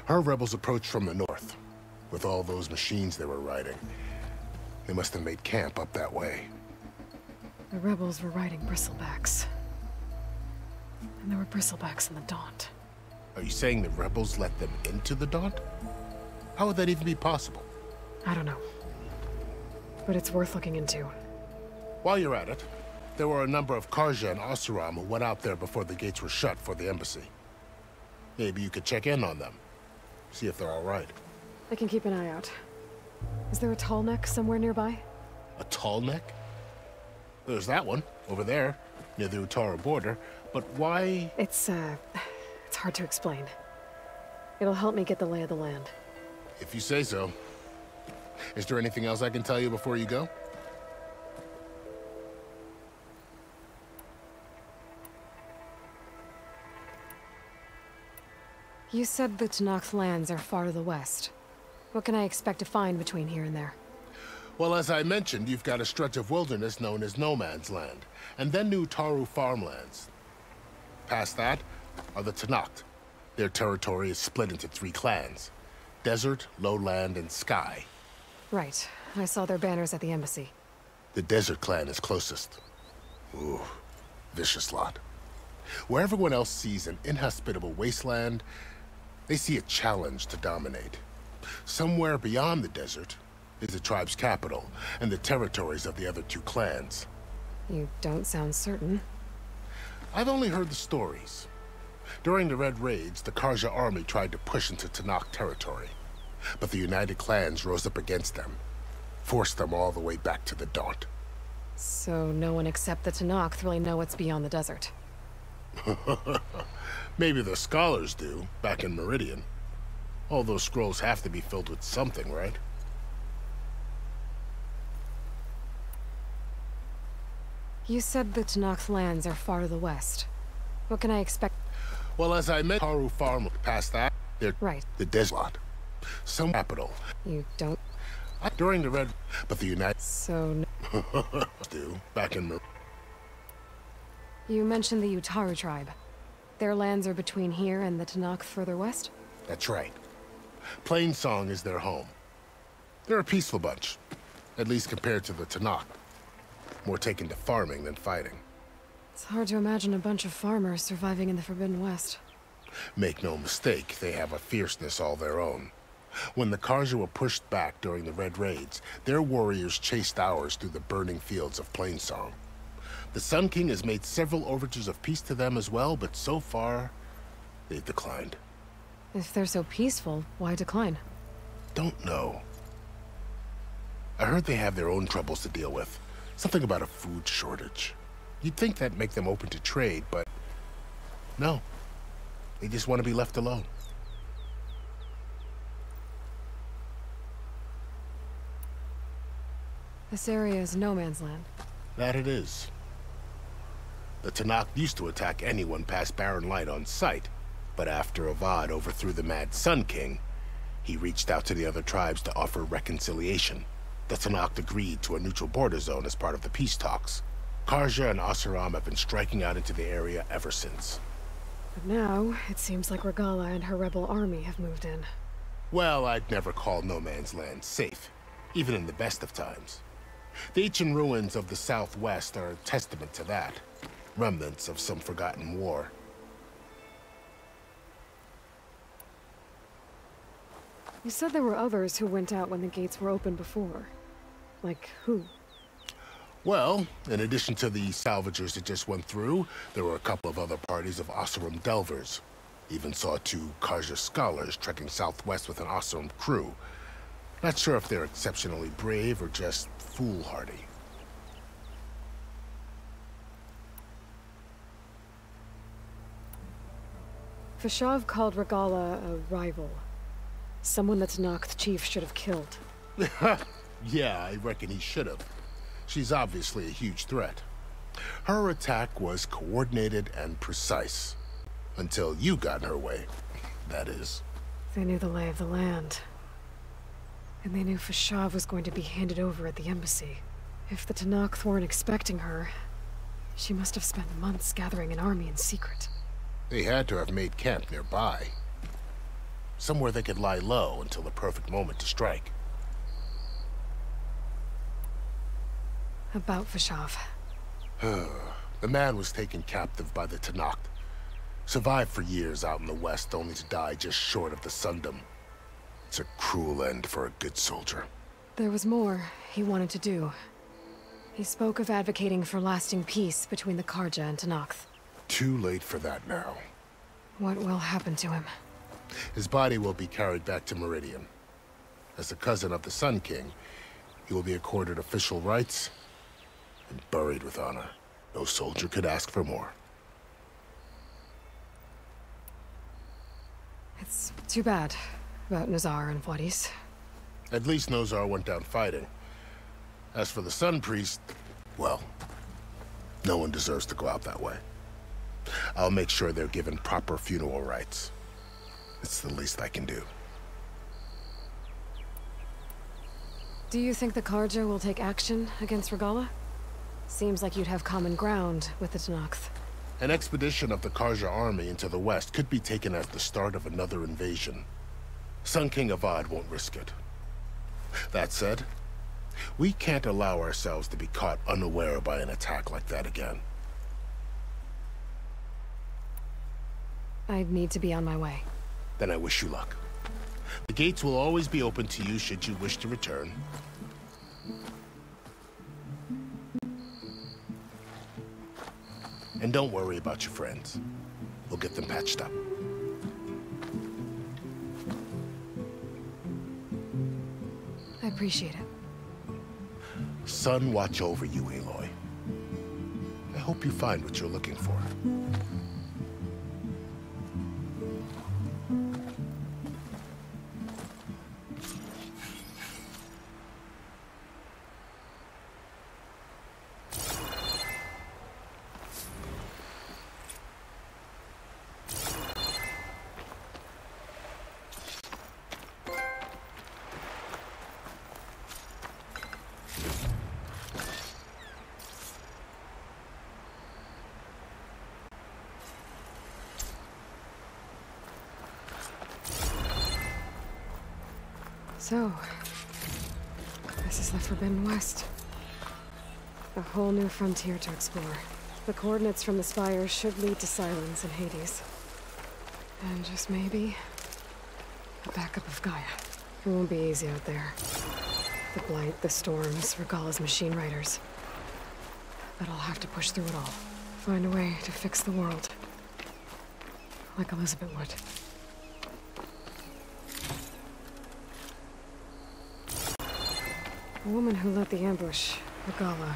Her rebels approached from the north. With all those machines they were riding, they must have made camp up that way. The rebels were riding bristlebacks. And there were bristlebacks in the Daunt. Are you saying the rebels let them into the Daunt? How would that even be possible? I don't know. But it's worth looking into. While you're at it, there were a number of Karja and Oseram who went out there before the gates were shut for the embassy. Maybe you could check in on them. See if they're all right. I can keep an eye out. Is there a tall neck somewhere nearby? A tall neck? There's that one, over there, near the Utaru border. But why? It's hard to explain. It'll help me get the lay of the land. If you say so. Is there anything else I can tell you before you go? You said the Tenakth lands are far to the west. What can I expect to find between here and there? Well, as I mentioned, you've got a stretch of wilderness known as No Man's Land, and then the Utaru farmlands. Past that are the Tenakth. Their territory is split into 3 clans: Desert, Lowland, and Sky. Right. I saw their banners at the embassy. The Desert clan is closest. Ooh, vicious lot. Where everyone else sees an inhospitable wasteland, they see a challenge to dominate. Somewhere beyond the desert is the tribe's capital and the territories of the other 2 clans. You don't sound certain. I've only heard the stories. During the Red Raids, the Karja army tried to push into Tanakh territory, but the United Clans rose up against them, forced them all the way back to the Daunt. So no one except the Tanakh really know what's beyond the desert. Maybe the scholars do, back in Meridian. All those scrolls have to be filled with something, right? You said the Tanakh's lands are far to the west. What can I expect? Well, as I met Haru Farm past that, they're right. The desert. Some capital. You don't... During the Red... But the United... So... do, back in... You mentioned the Utaru tribe. Their lands are between here and the Tanakh further west? That's right. Plainsong is their home. They're a peaceful bunch, at least compared to the Tanakh. More taken to farming than fighting. It's hard to imagine a bunch of farmers surviving in the Forbidden West. Make no mistake, they have a fierceness all their own. When the Karja were pushed back during the Red Raids, their warriors chased ours through the burning fields of Plainsong. The Sun King has made several overtures of peace to them as well, but so far, they've declined. If they're so peaceful, why decline? Don't know. I heard they have their own troubles to deal with. Something about a food shortage. You'd think that'd make them open to trade, but no. They just want to be left alone. This area is no man's land. That it is. The Tanakh used to attack anyone past Barren Light on sight, but after Avad overthrew the Mad Sun King, he reached out to the other tribes to offer reconciliation. The Tanakh agreed to a neutral border zone as part of the peace talks. Karja and Asuram have been striking out into the area ever since. But now, it seems like Regala and her rebel army have moved in. Well, I'd never call no man's land safe, even in the best of times. The ancient ruins of the Southwest are a testament to that. Remnants of some forgotten war. You said there were others who went out when the gates were open before. Like who? Well, in addition to the salvagers that just went through, there were a couple of other parties of Oseram delvers. Even saw 2 Karja scholars trekking southwest with an Oseram crew. Not sure if they're exceptionally brave or just foolhardy. Fashav called Regala a rival. Someone that Tanakh chief should have killed. Yeah, I reckon he should have. She's obviously a huge threat. Her attack was coordinated and precise. Until you got in her way, that is. They knew the lay of the land. And they knew Fashav was going to be handed over at the embassy. If the Tanakh weren't expecting her, she must have spent months gathering an army in secret. They had to have made camp nearby. Somewhere they could lie low until the perfect moment to strike. About Fashav. The man was taken captive by the Tanakh. Survived for years out in the west, only to die just short of the Sundom. It's a cruel end for a good soldier. There was more he wanted to do. He spoke of advocating for lasting peace between the Karja and Tanakh. Too late for that now. What will happen to him? His body will be carried back to Meridian. As the cousin of the Sun King, he will be accorded official rights and buried with honor. No soldier could ask for more. It's too bad about Nazar and Vladis. At least Nozar went down fighting. As for the Sun Priest, well, no one deserves to go out that way. I'll make sure they're given proper funeral rites. It's the least I can do. Do you think the Karja will take action against Regala? Seems like you'd have common ground with the Tanakh. An expedition of the Karja army into the west could be taken as the start of another invasion. Sun King Avad won't risk it. That said, we can't allow ourselves to be caught unaware by an attack like that again. I'd need to be on my way. Then I wish you luck. The gates will always be open to you should you wish to return. And don't worry about your friends. We'll get them patched up. I appreciate it. Sun watch over you, Aloy. I hope you find what you're looking for. So, this is the Forbidden West. A whole new frontier to explore. The coordinates from the spires should lead to Silence and Hades. And just maybe, a backup of Gaia. It won't be easy out there. The Blight, the Storms, Regalla's machine riders. But I'll have to push through it all. Find a way to fix the world. Like Elizabeth would. The woman who led the ambush, Regalla,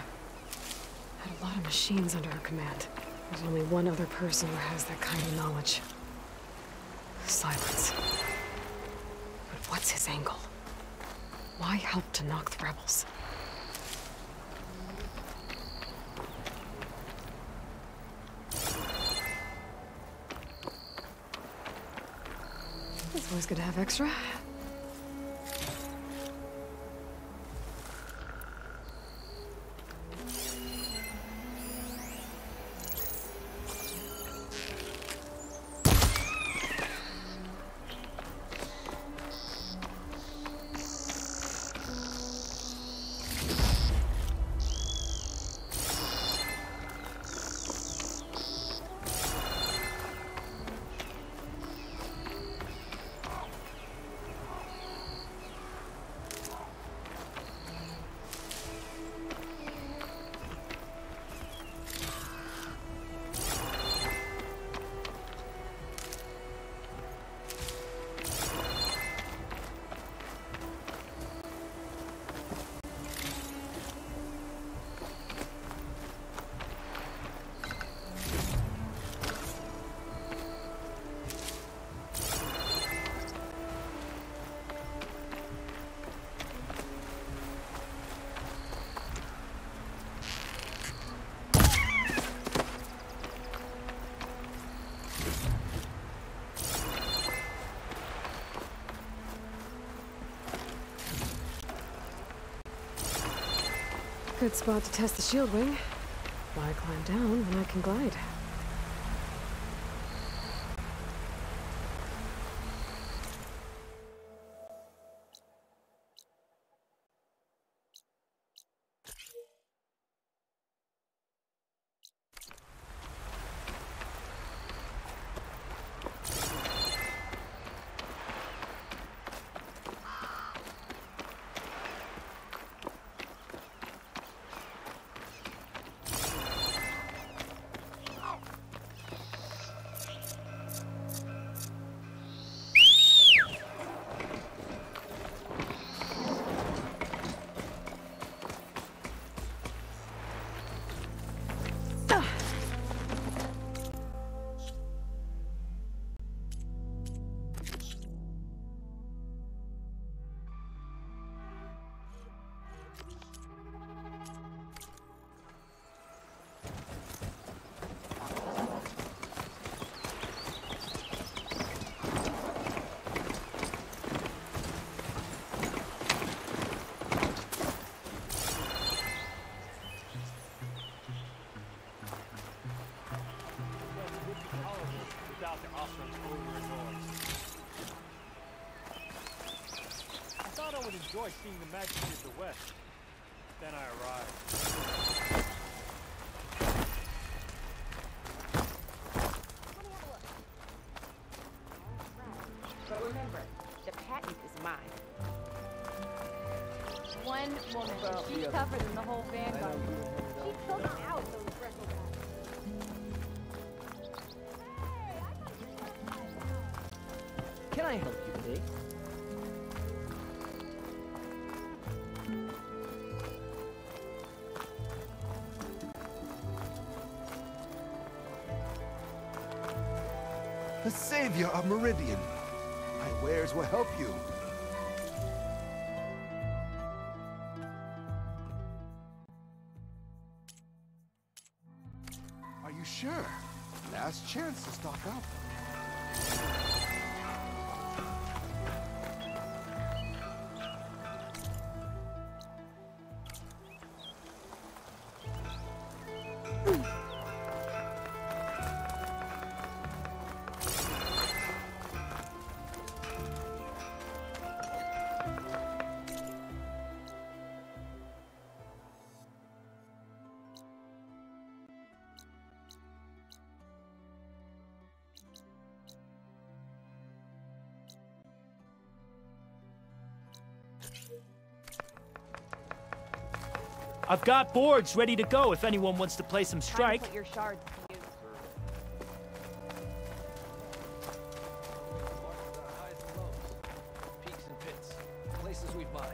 had a lot of machines under her command. There's only one other person who has that kind of knowledge. Silence. But what's his angle? Why help to knock the rebels? It's always good to have extra. Good spot to test the shield wing. Why climb down when I can glide? Enjoy seeing the majesty of the West. Then I arrived. But remember, the patent is mine. One woman, she's tougher than the whole vanguard. She took out those wrestle guys. I help you today? The savior of Meridian. My wares will help you. Are you sure? Last chance to stock up. I've got boards ready to go if anyone wants to play some strike. Time to put your shards to use. Peaks and pits. Places we find.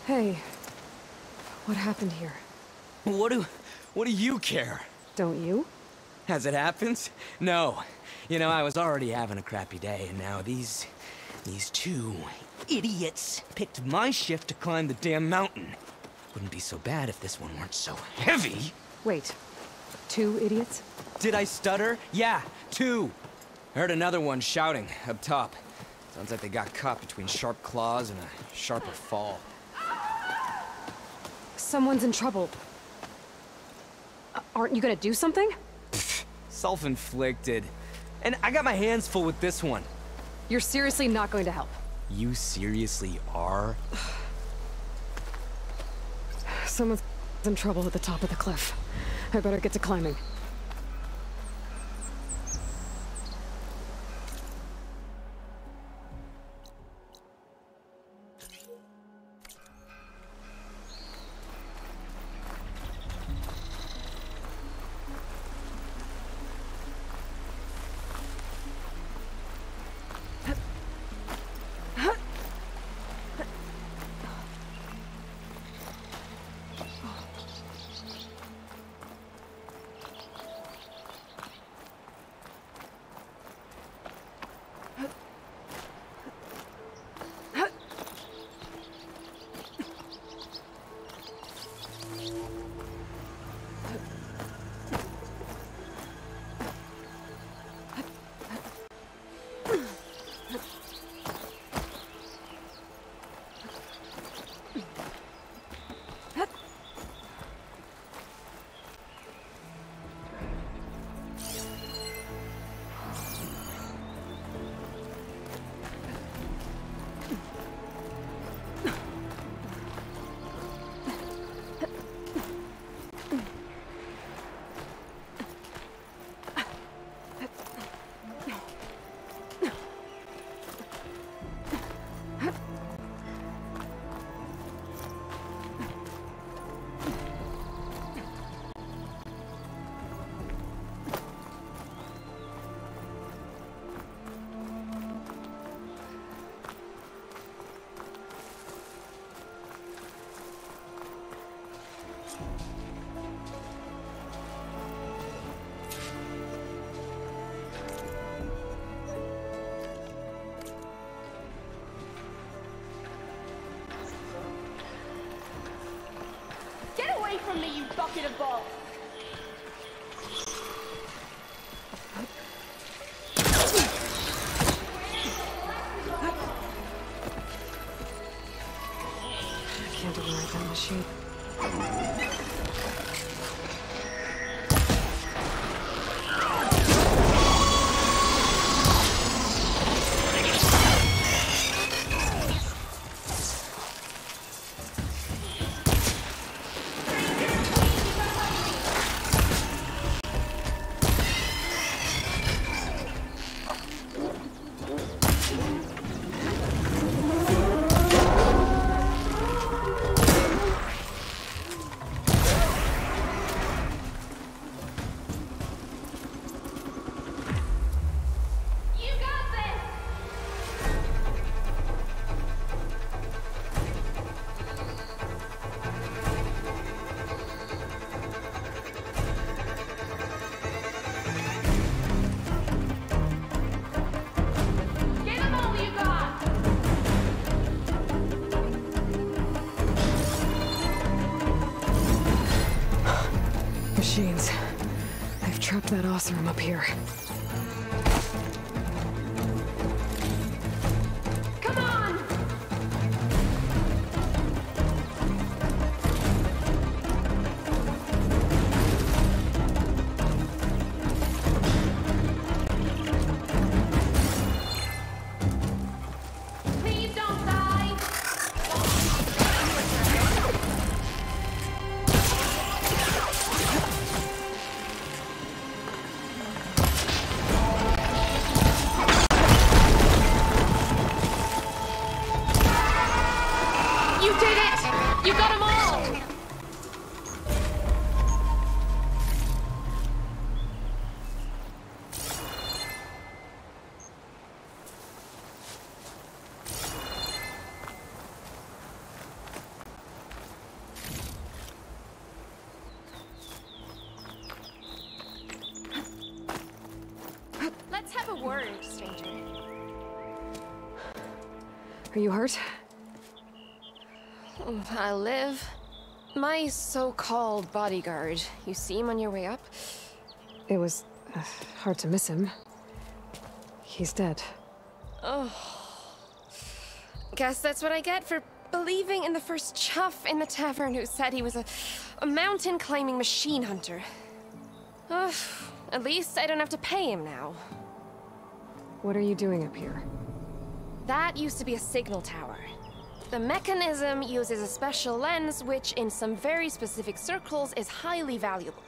Hey, what happened here? What do you care? Don't you? As it happens? No. You know, I was already having a crappy day, and now these two idiots picked my shift to climb the damn mountain. Wouldn't be so bad if this one weren't so heavy. Wait, 2 idiots? Did I stutter? Yeah, 2. I heard another one shouting up top. Sounds like they got caught between sharp claws and a sharper fall. Someone's in trouble. Aren't you gonna do something? Self-inflicted. And I got my hands full with this one. You're seriously not going to help? You seriously are? Someone's in trouble at the top of the cliff. I better get to climbing. bucket of balls. I can't override that machine. Machines. They've trapped that Oseram up here. Come on! Please don't die! You did it! You got them all! Let's have a word, stranger. Are you hurt? I live. My so-called bodyguard. You see him on your way up? It was hard to miss him. He's dead. Oh. Guess that's what I get for believing in the first chuff in the tavern who said he was a mountain-climbing machine hunter. At least I don't have to pay him now. What are you doing up here? That used to be a signal tower. The mechanism uses a special lens which, in some very specific circles, is highly valuable.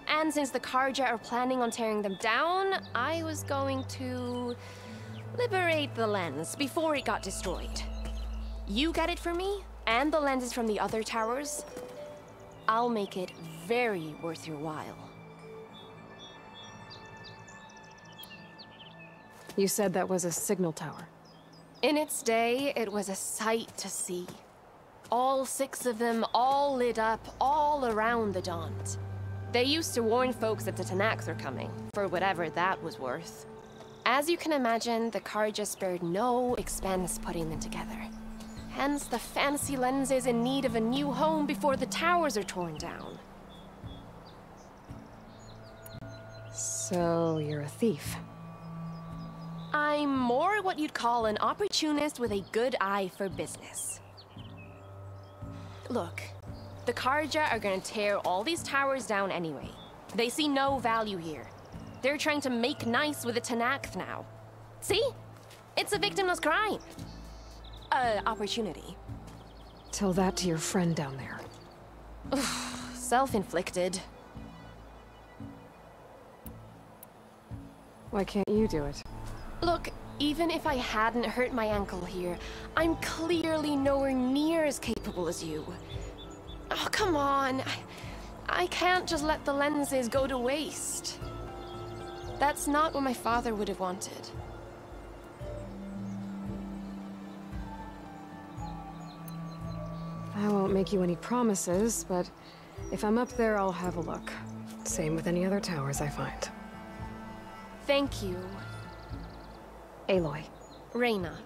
And since the Karja are planning on tearing them down, I was going to liberate the lens before it got destroyed. You get it for me, and the lenses from the other towers. I'll make it very worth your while. You said that was a signal tower. In its day, it was a sight to see. All 6 of them, all lit up, all around the Daunt. They used to warn folks that the Tanaks were coming, for whatever that was worth. As you can imagine, the Karja spared no expense putting them together. Hence the fancy lenses in need of a new home before the towers are torn down. So you're a thief. I'm more what you'd call an opportunist with a good eye for business. Look, the Karja are gonna tear all these towers down anyway. They see no value here. They're trying to make nice with the Tanakh now. See? It's a victimless crime. Opportunity. Tell that to your friend down there. Self-inflicted. Why can't you do it? Look, even if I hadn't hurt my ankle here, I'm clearly nowhere near as capable as you. Oh, come on. I can't just let the lenses go to waste. That's not what my father would have wanted. I won't make you any promises, but if I'm up there, I'll have a look. Same with any other towers I find. Thank you. Aloy. Reyna.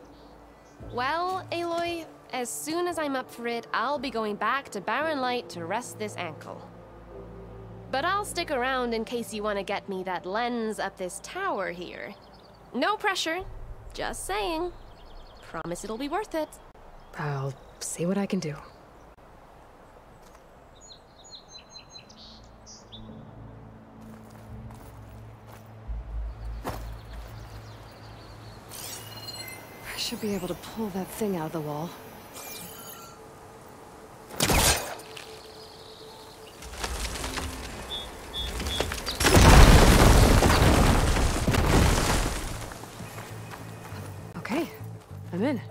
Well, Aloy, As soon as I'm up for it, I'll be going back to Barren Light to rest this ankle. But I'll stick around in case you want to get me that lens up this tower here. No pressure, just saying. Promise it'll be worth it. I'll see what I can do. I should be able to pull that thing out of the wall. Okay, I'm in.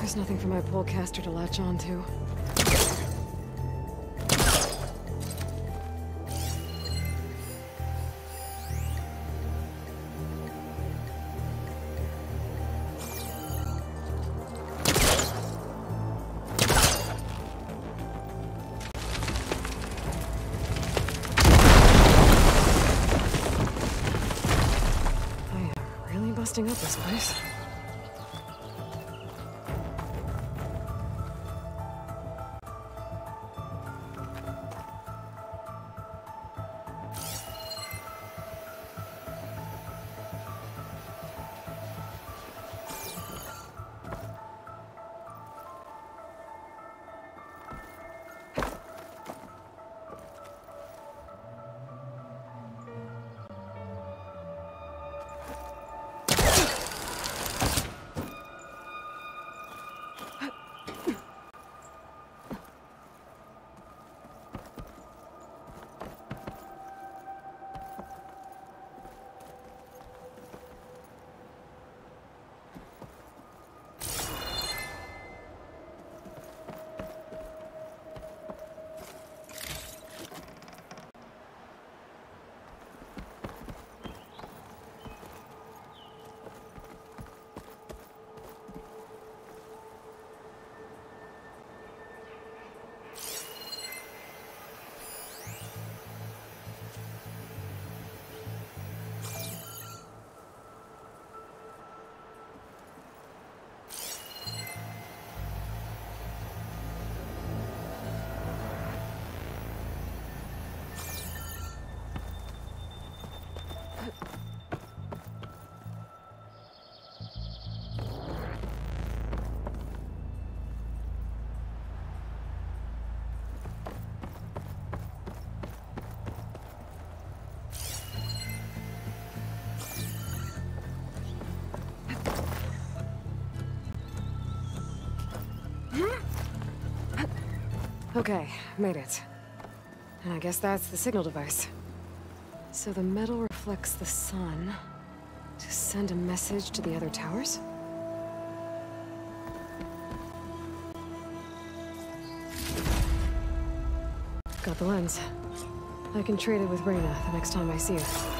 There's nothing for my polecaster to latch onto. I am really busting up this place. Okay, made it. And I guess that's the signal device. So the metal reflects the sun to send a message to the other towers? Got the lens. I can trade it with Reyna the next time I see her.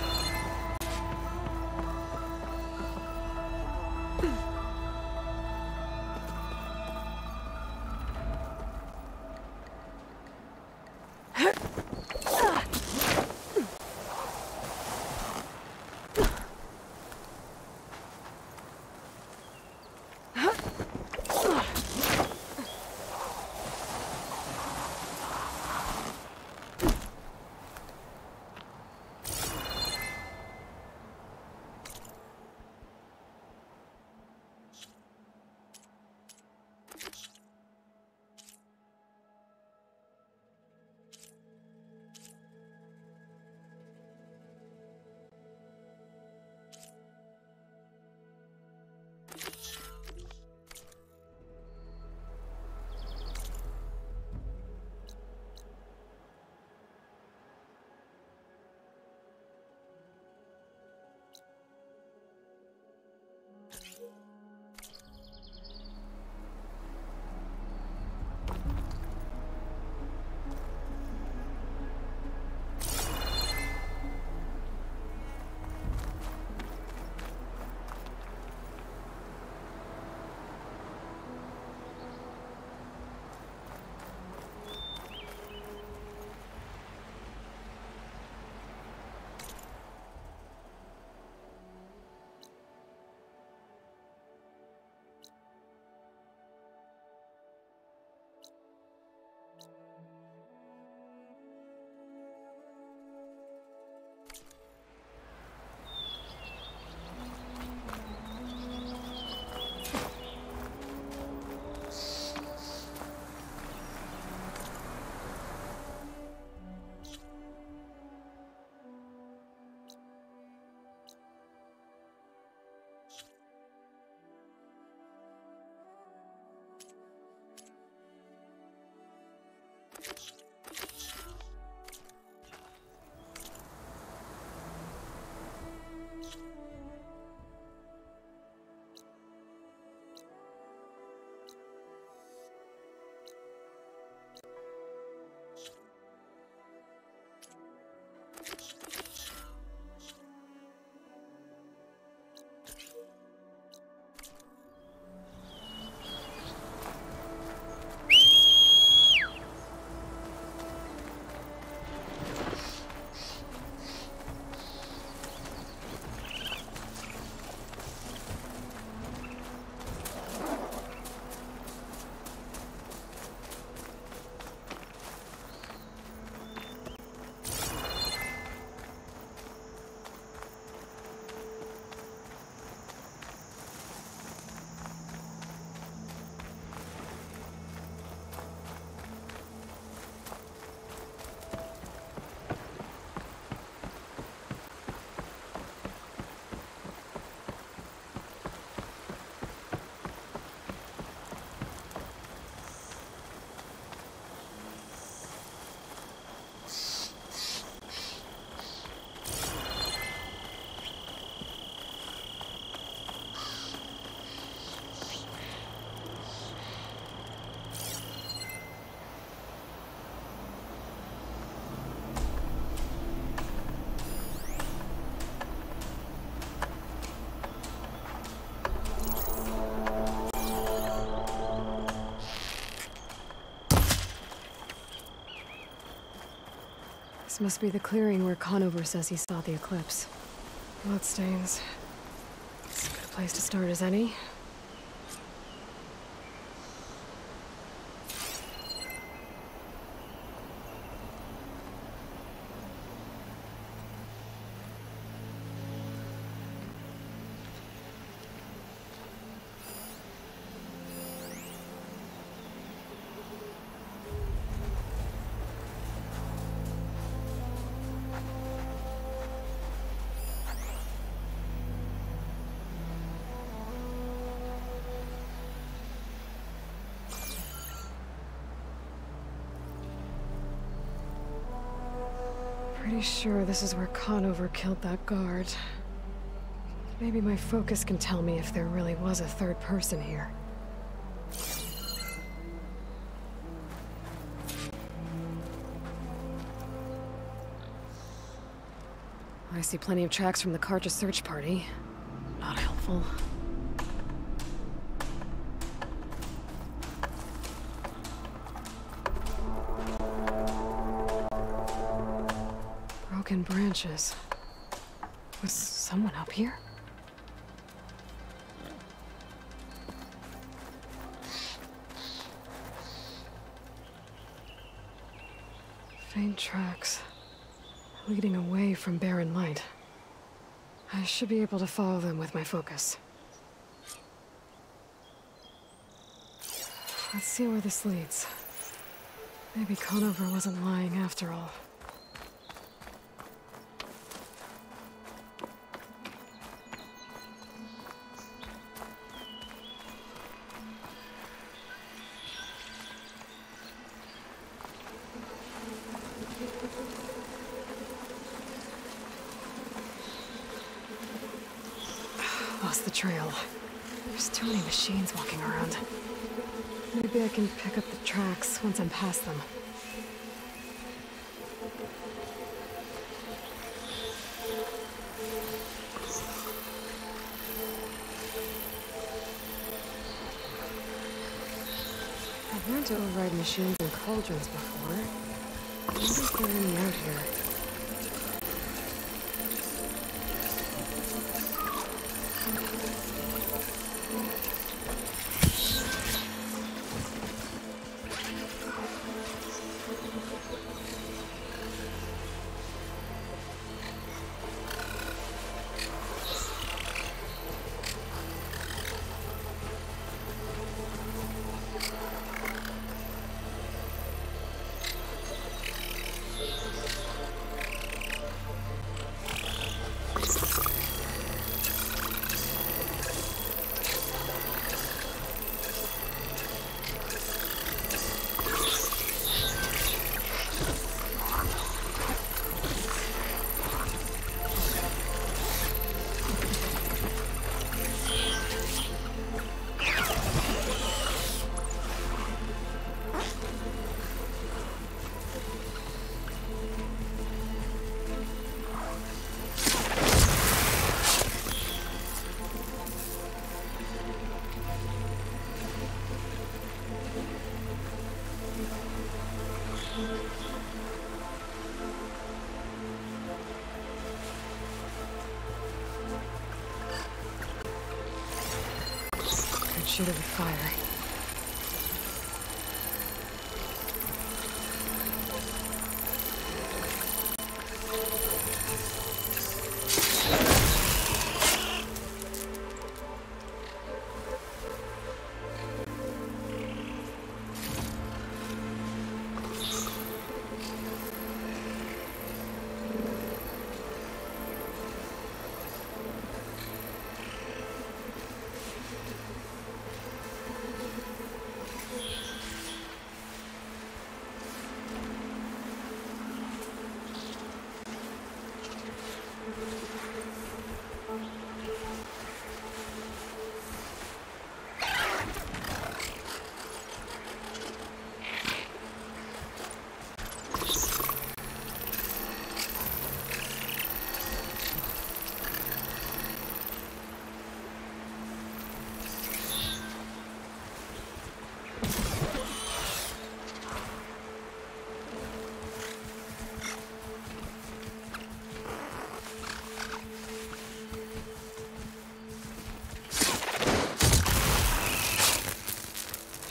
This must be the clearing where Conover says he saw the eclipse. Bloodstains. It's as good a place to start as any. Pretty sure this is where Conover killed that guard. Maybe my focus can tell me if there really was a third person here. I see plenty of tracks from the Karja search party. Not helpful. Broken branches. Was someone up here? Faint tracks, leading away from barren light. I should be able to follow them with my focus. Let's see where this leads. Maybe Conover wasn't lying after all. Lost the trail. There's too many machines walking around. Maybe I can pick up the tracks once I'm past them. I've learned to override machines and cauldrons before. I wonder if there are any out here. Shoot it with fire.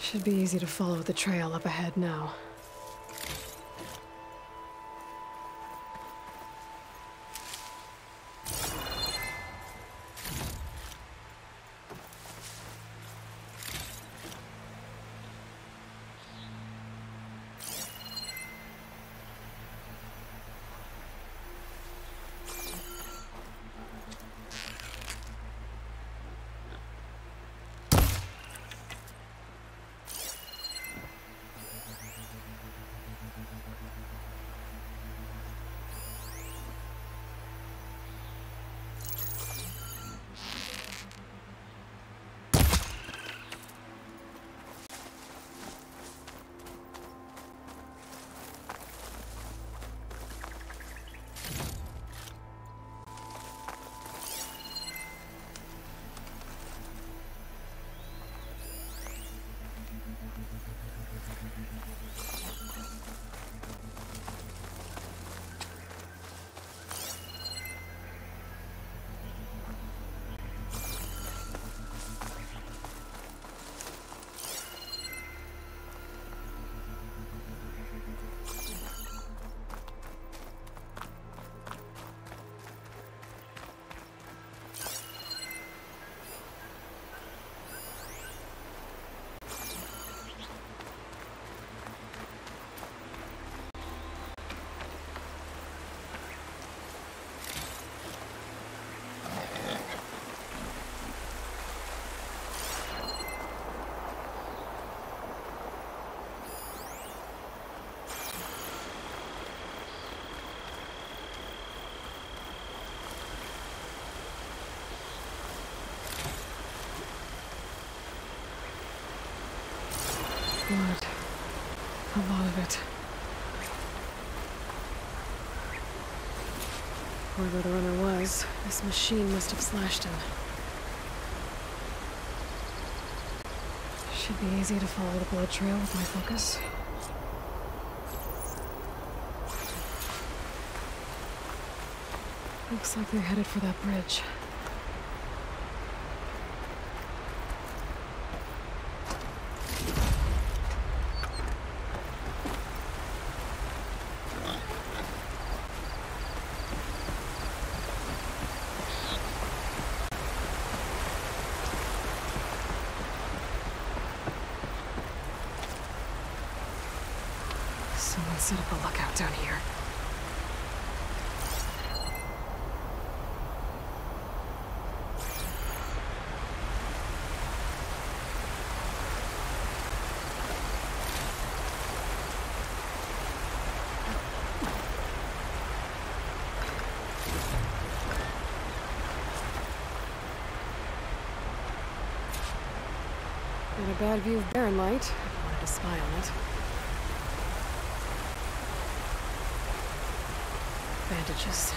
Should be easy to follow the trail up ahead now. Blood. A lot of it. Whoever the runner was, this machine must have slashed him. Should be easy to follow the blood trail with my focus. Looks like they're headed for that bridge. Someone set up a lookout down here. Got a bad view of Barren Light. If I wanted to spy on it. Bandages.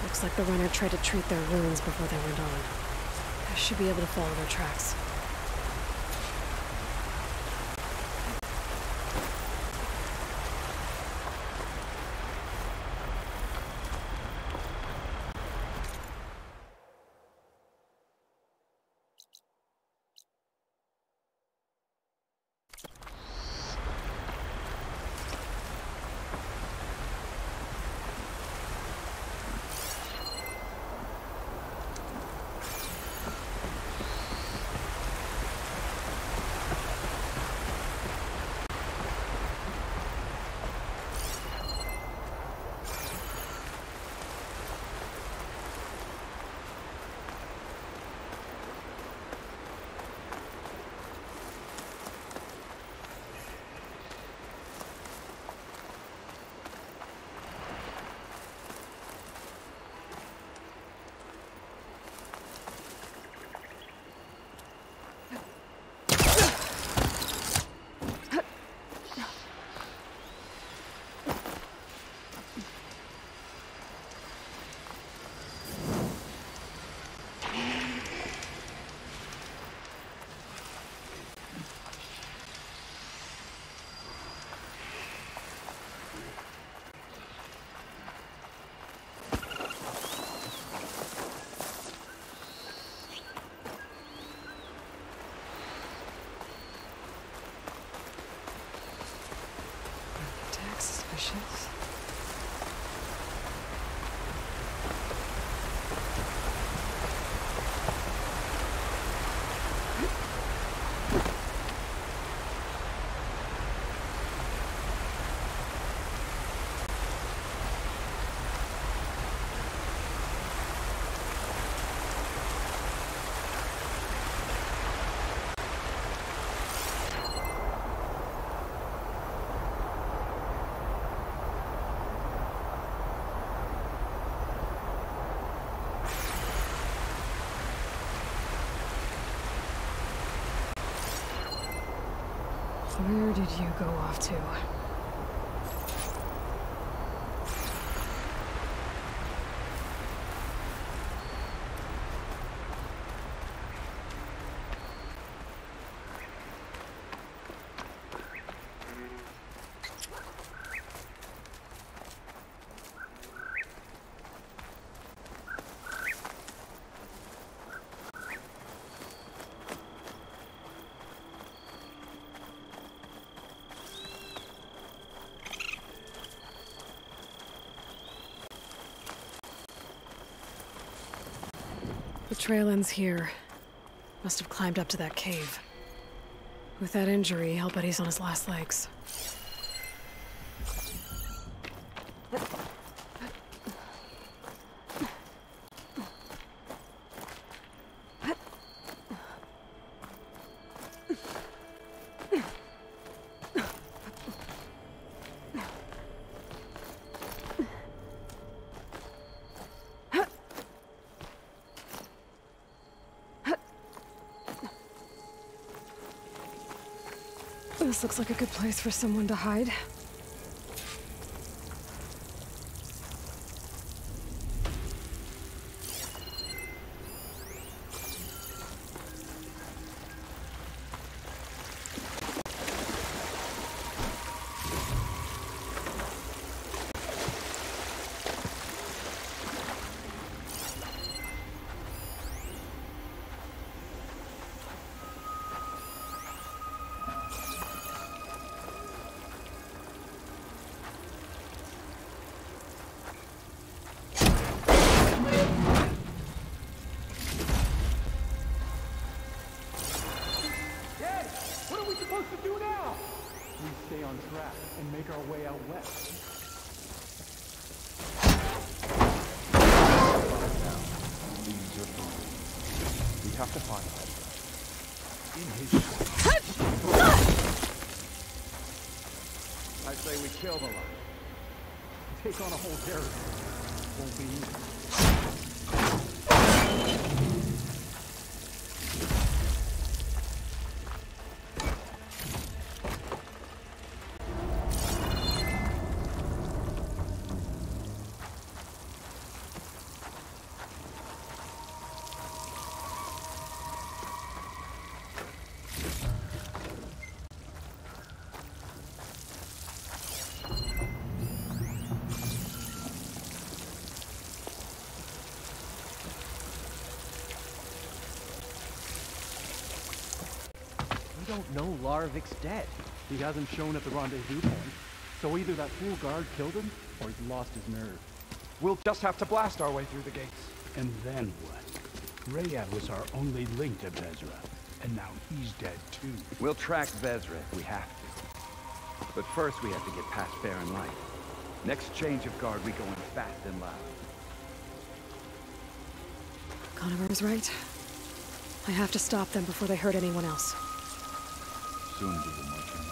Looks like the runner tried to treat their wounds before they went on. I should be able to follow their tracks. Suspicious. Where did you go off to? The trail ends here. Must have climbed up to that cave. With that injury, I'll bet he's on his last legs. This looks like a good place for someone to hide. Stay on track and make our way out west. These are fine. We have to find Hydra. In his I say we kill the lot. Take on a whole garrison. Won't be easy. We don't know Larovik's dead. He hasn't shown at the rendezvous point, so either that fool guard killed him, or he's lost his nerve. We'll just have to blast our way through the gates. And then what? Rayad was our only link to Vezra, and now he's dead too. We'll track Vezra if we have to. But first we have to get past Baron Light. Next change of guard, we go in fast and loud. Conover was right. I have to stop them before they hurt anyone else. Soon be the marching.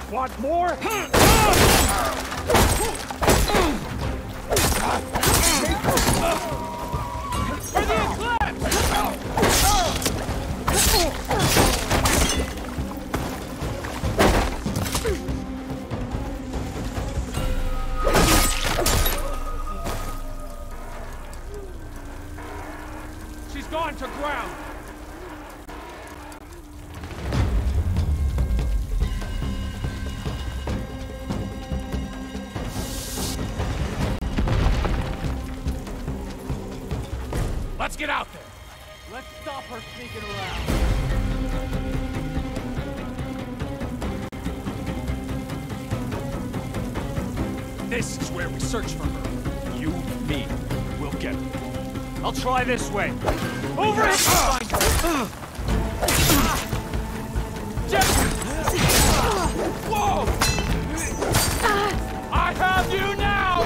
Want more? For the She's gone to ground. Let's get out there. Let's stop her sneaking around. This is where we search for her. You, me, we'll get her. I'll try this way. Over it! Whoa! I have you now!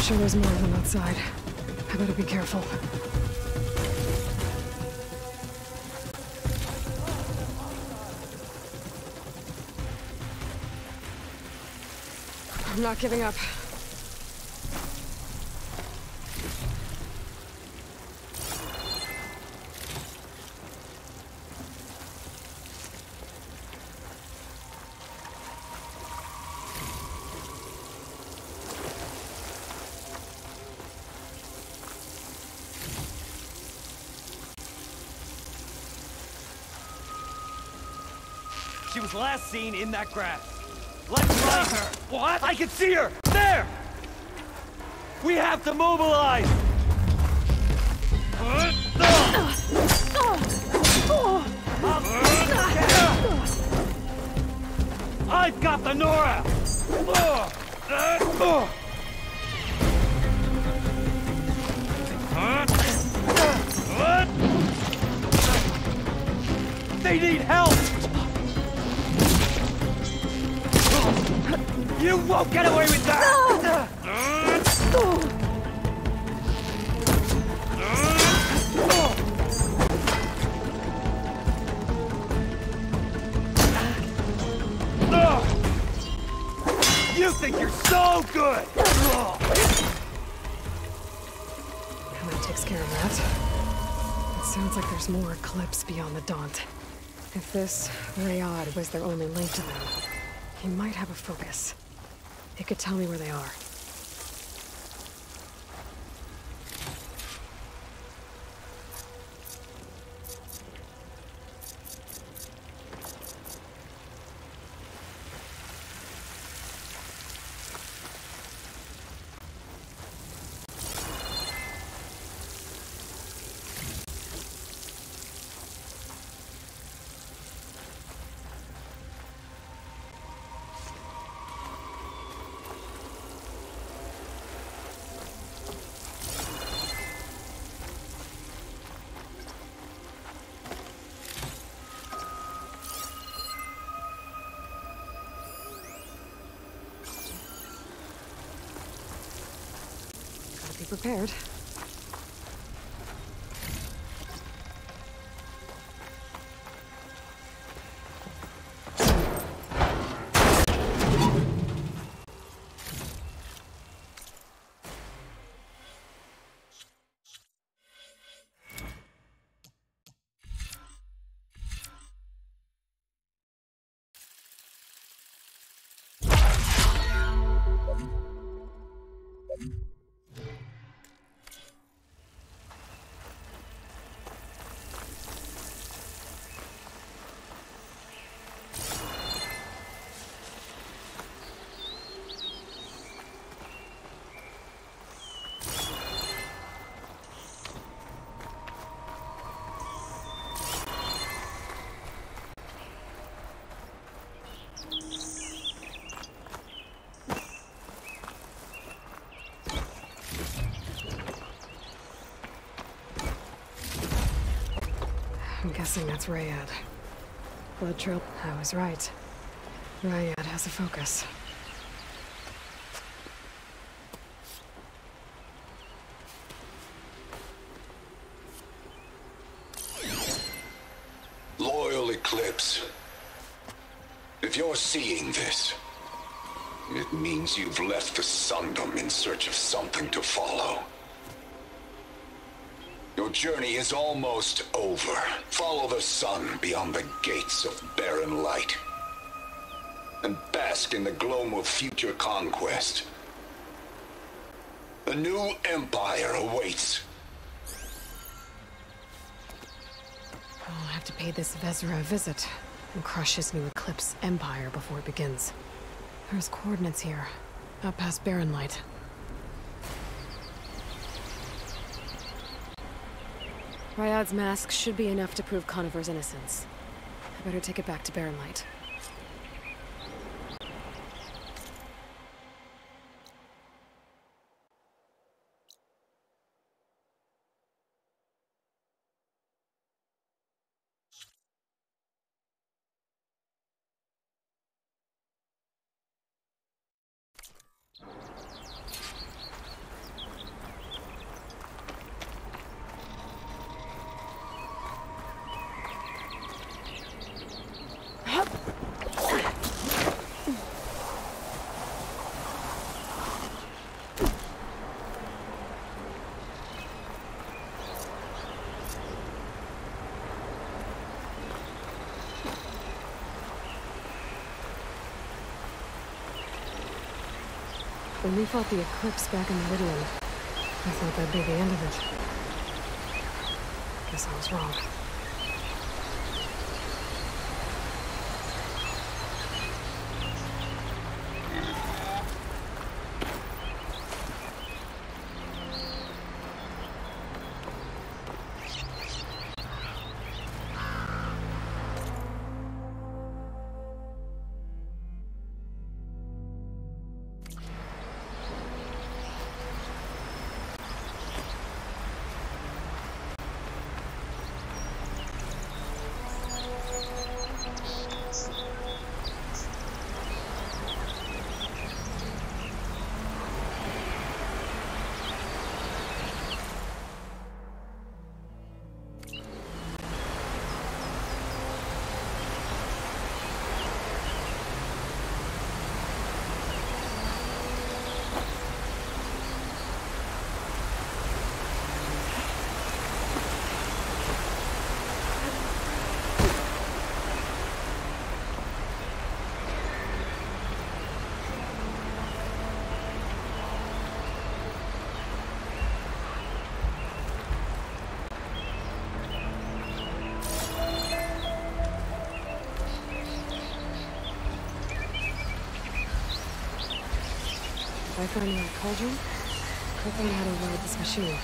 sure there's more of them outside. I better be careful. I'm not giving up. She was last seen in that grass. Let's find her! What? I can see her! There! We have to mobilize! I've got the Nora! They need help! You won't get away with that! You think you're so good! That takes care of that. It sounds like there's more Eclipse beyond the Daunt. If this Rayad was their only link to them, he might have a focus. He could tell me where they are. Be prepared. I'm guessing that's Rayad. Blood trail. I was right. Rayad has a focus. Loyal Eclipse. If you're seeing this, it means you've left the Sundom in search of something to follow. Your journey is almost over. Follow the sun beyond the gates of barren light, and bask in the gloam of future conquest. A new empire awaits. I'll have to pay this Vezra a visit and crush his new Eclipse empire before it begins. There's coordinates here, out past barren light. Rayad's mask should be enough to prove Conover's innocence. I better take it back to barren light. When we fought the Eclipse back in Meridian, I thought that'd be the end of it. Guess I was wrong. If I find that cauldron, I'll learn how to ride this machine.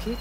keep?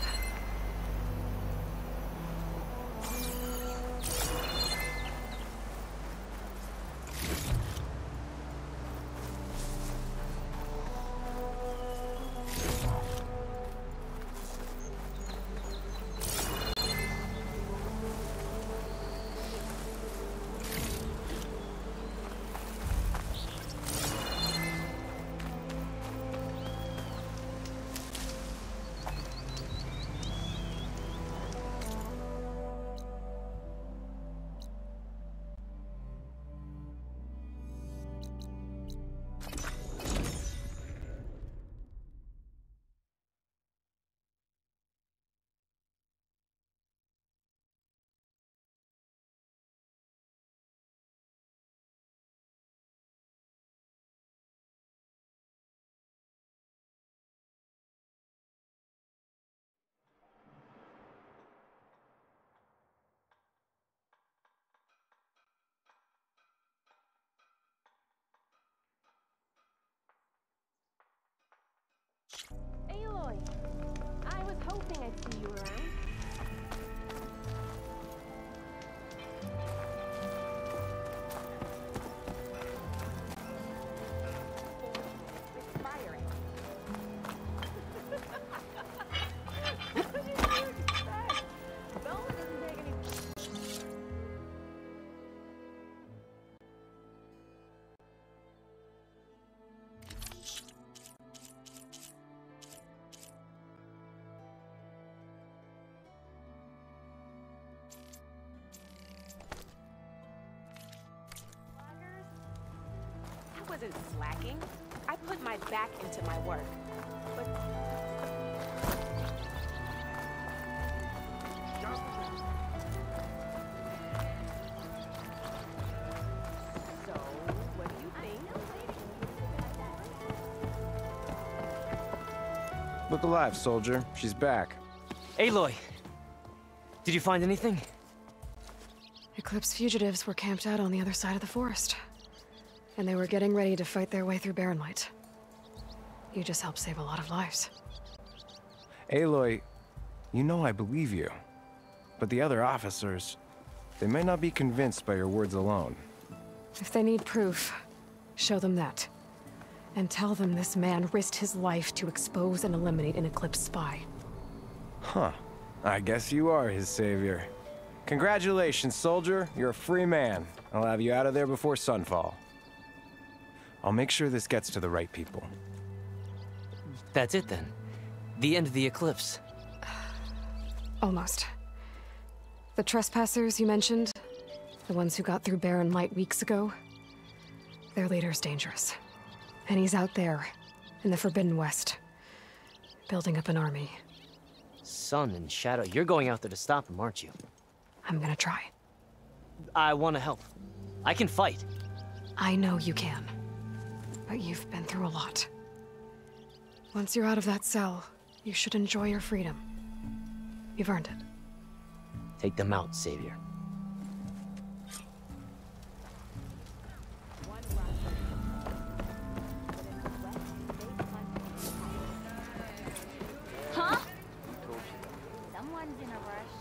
Aloy, I was hoping I'd see you around. I wasn't slacking. I put my back into my work. But so, what do you think? Look alive, soldier. She's back. Aloy! Did you find anything? Eclipse fugitives were camped out on the other side of the forest. And they were getting ready to fight their way through Barren Light. You just helped save a lot of lives. Aloy, you know I believe you. But the other officers, they may not be convinced by your words alone. If they need proof, show them that. And tell them this man risked his life to expose and eliminate an Eclipse spy. Huh. I guess you are his savior. Congratulations, soldier. You're a free man. I'll have you out of there before sunfall. I'll make sure this gets to the right people. That's it then. The end of the Eclipse. Almost. The trespassers you mentioned, the ones who got through Barren Light weeks ago, their leader's dangerous. And he's out there, in the Forbidden West, building up an army. Sun and Shadow, you're going out there to stop him, aren't you? I'm gonna try. I want to help. I can fight. I know you can. But you've been through a lot. Once you're out of that cell, you should enjoy your freedom. You've earned it. Take them out, Savior. Huh? Someone's in a rush.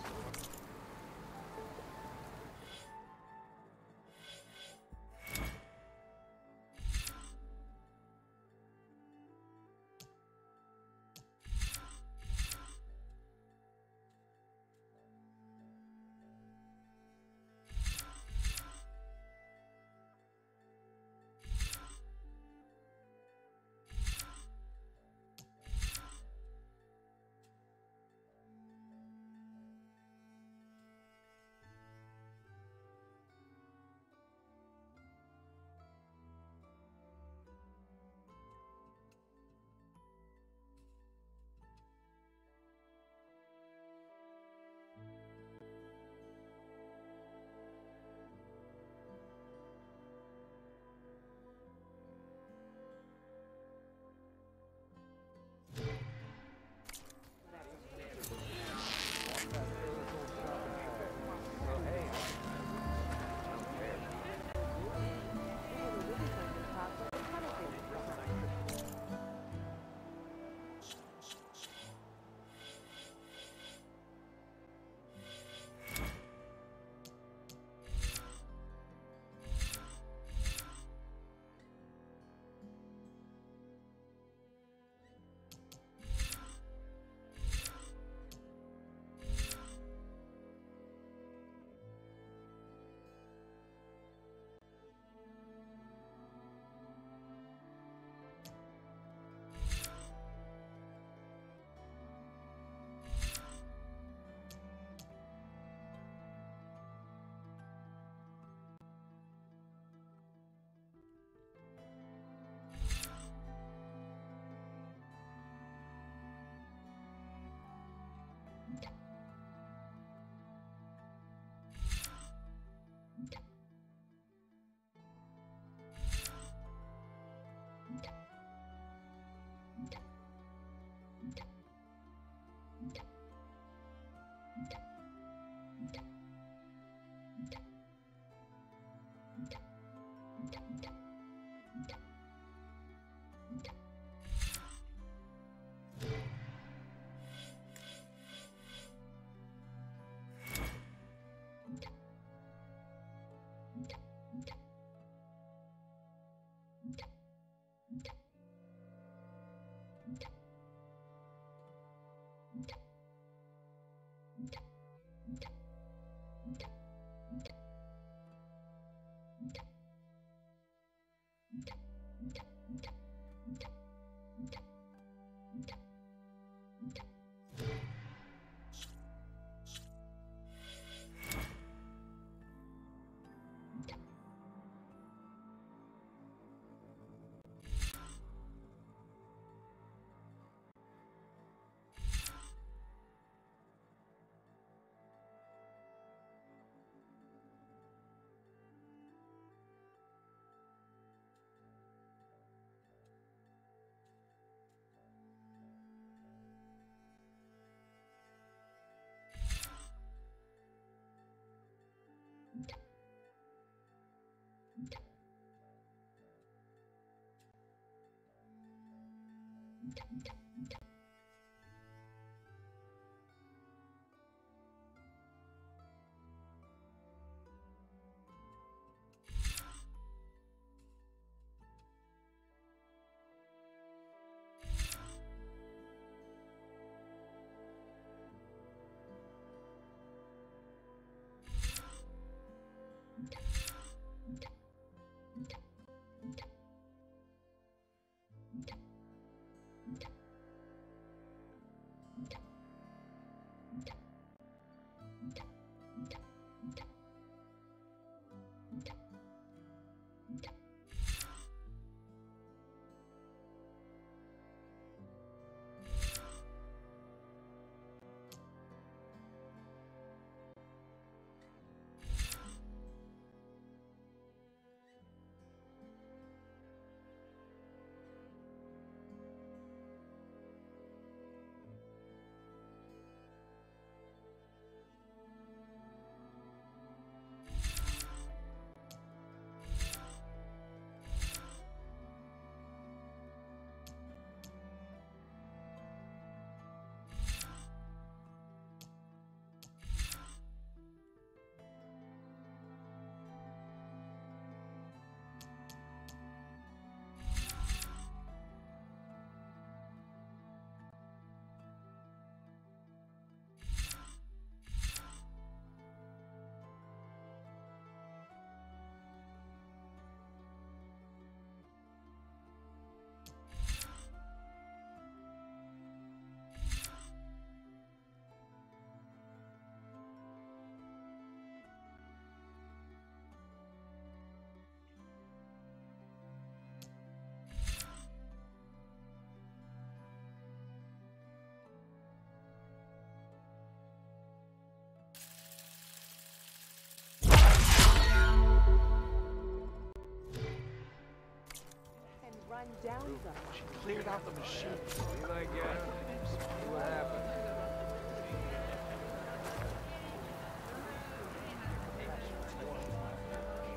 Run down them. She cleared out the machine. You like it? See what happened.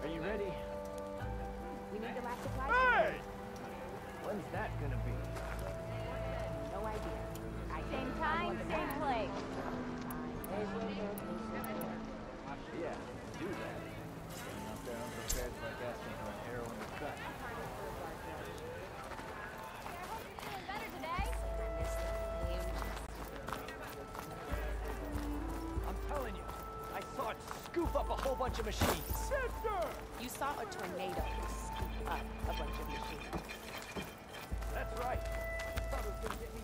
Are you ready? We need to last supply. Hey! When's that gonna be? No idea. Same time, same place. Yeah, do that. Getting out there unprepared is like asking for an arrow in the cut. Better today. I'm telling you, I saw it scoop up a whole bunch of machines. Sister! You saw a tornado scoop up a bunch of machines. That's right. I thought it was gonna get me.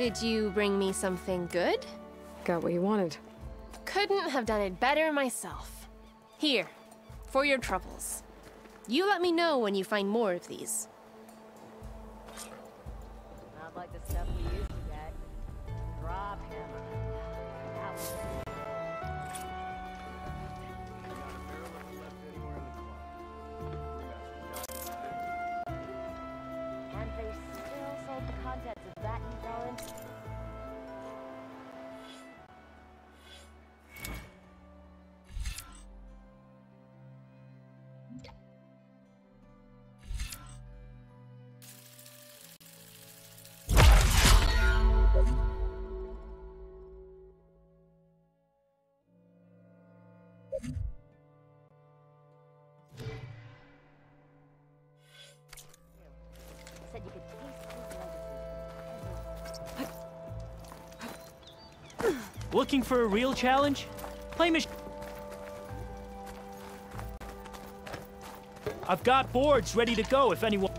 Did you bring me something good? Got what you wanted. Couldn't have done it better myself. Here, for your troubles. You let me know when you find more of these. Not like the stuff we used to get. Drop hammer. That was and they still sold the contents of that New Balance. Said you could taste his legacy. Looking for a real challenge? Play mach- I've got boards ready to go if anyone...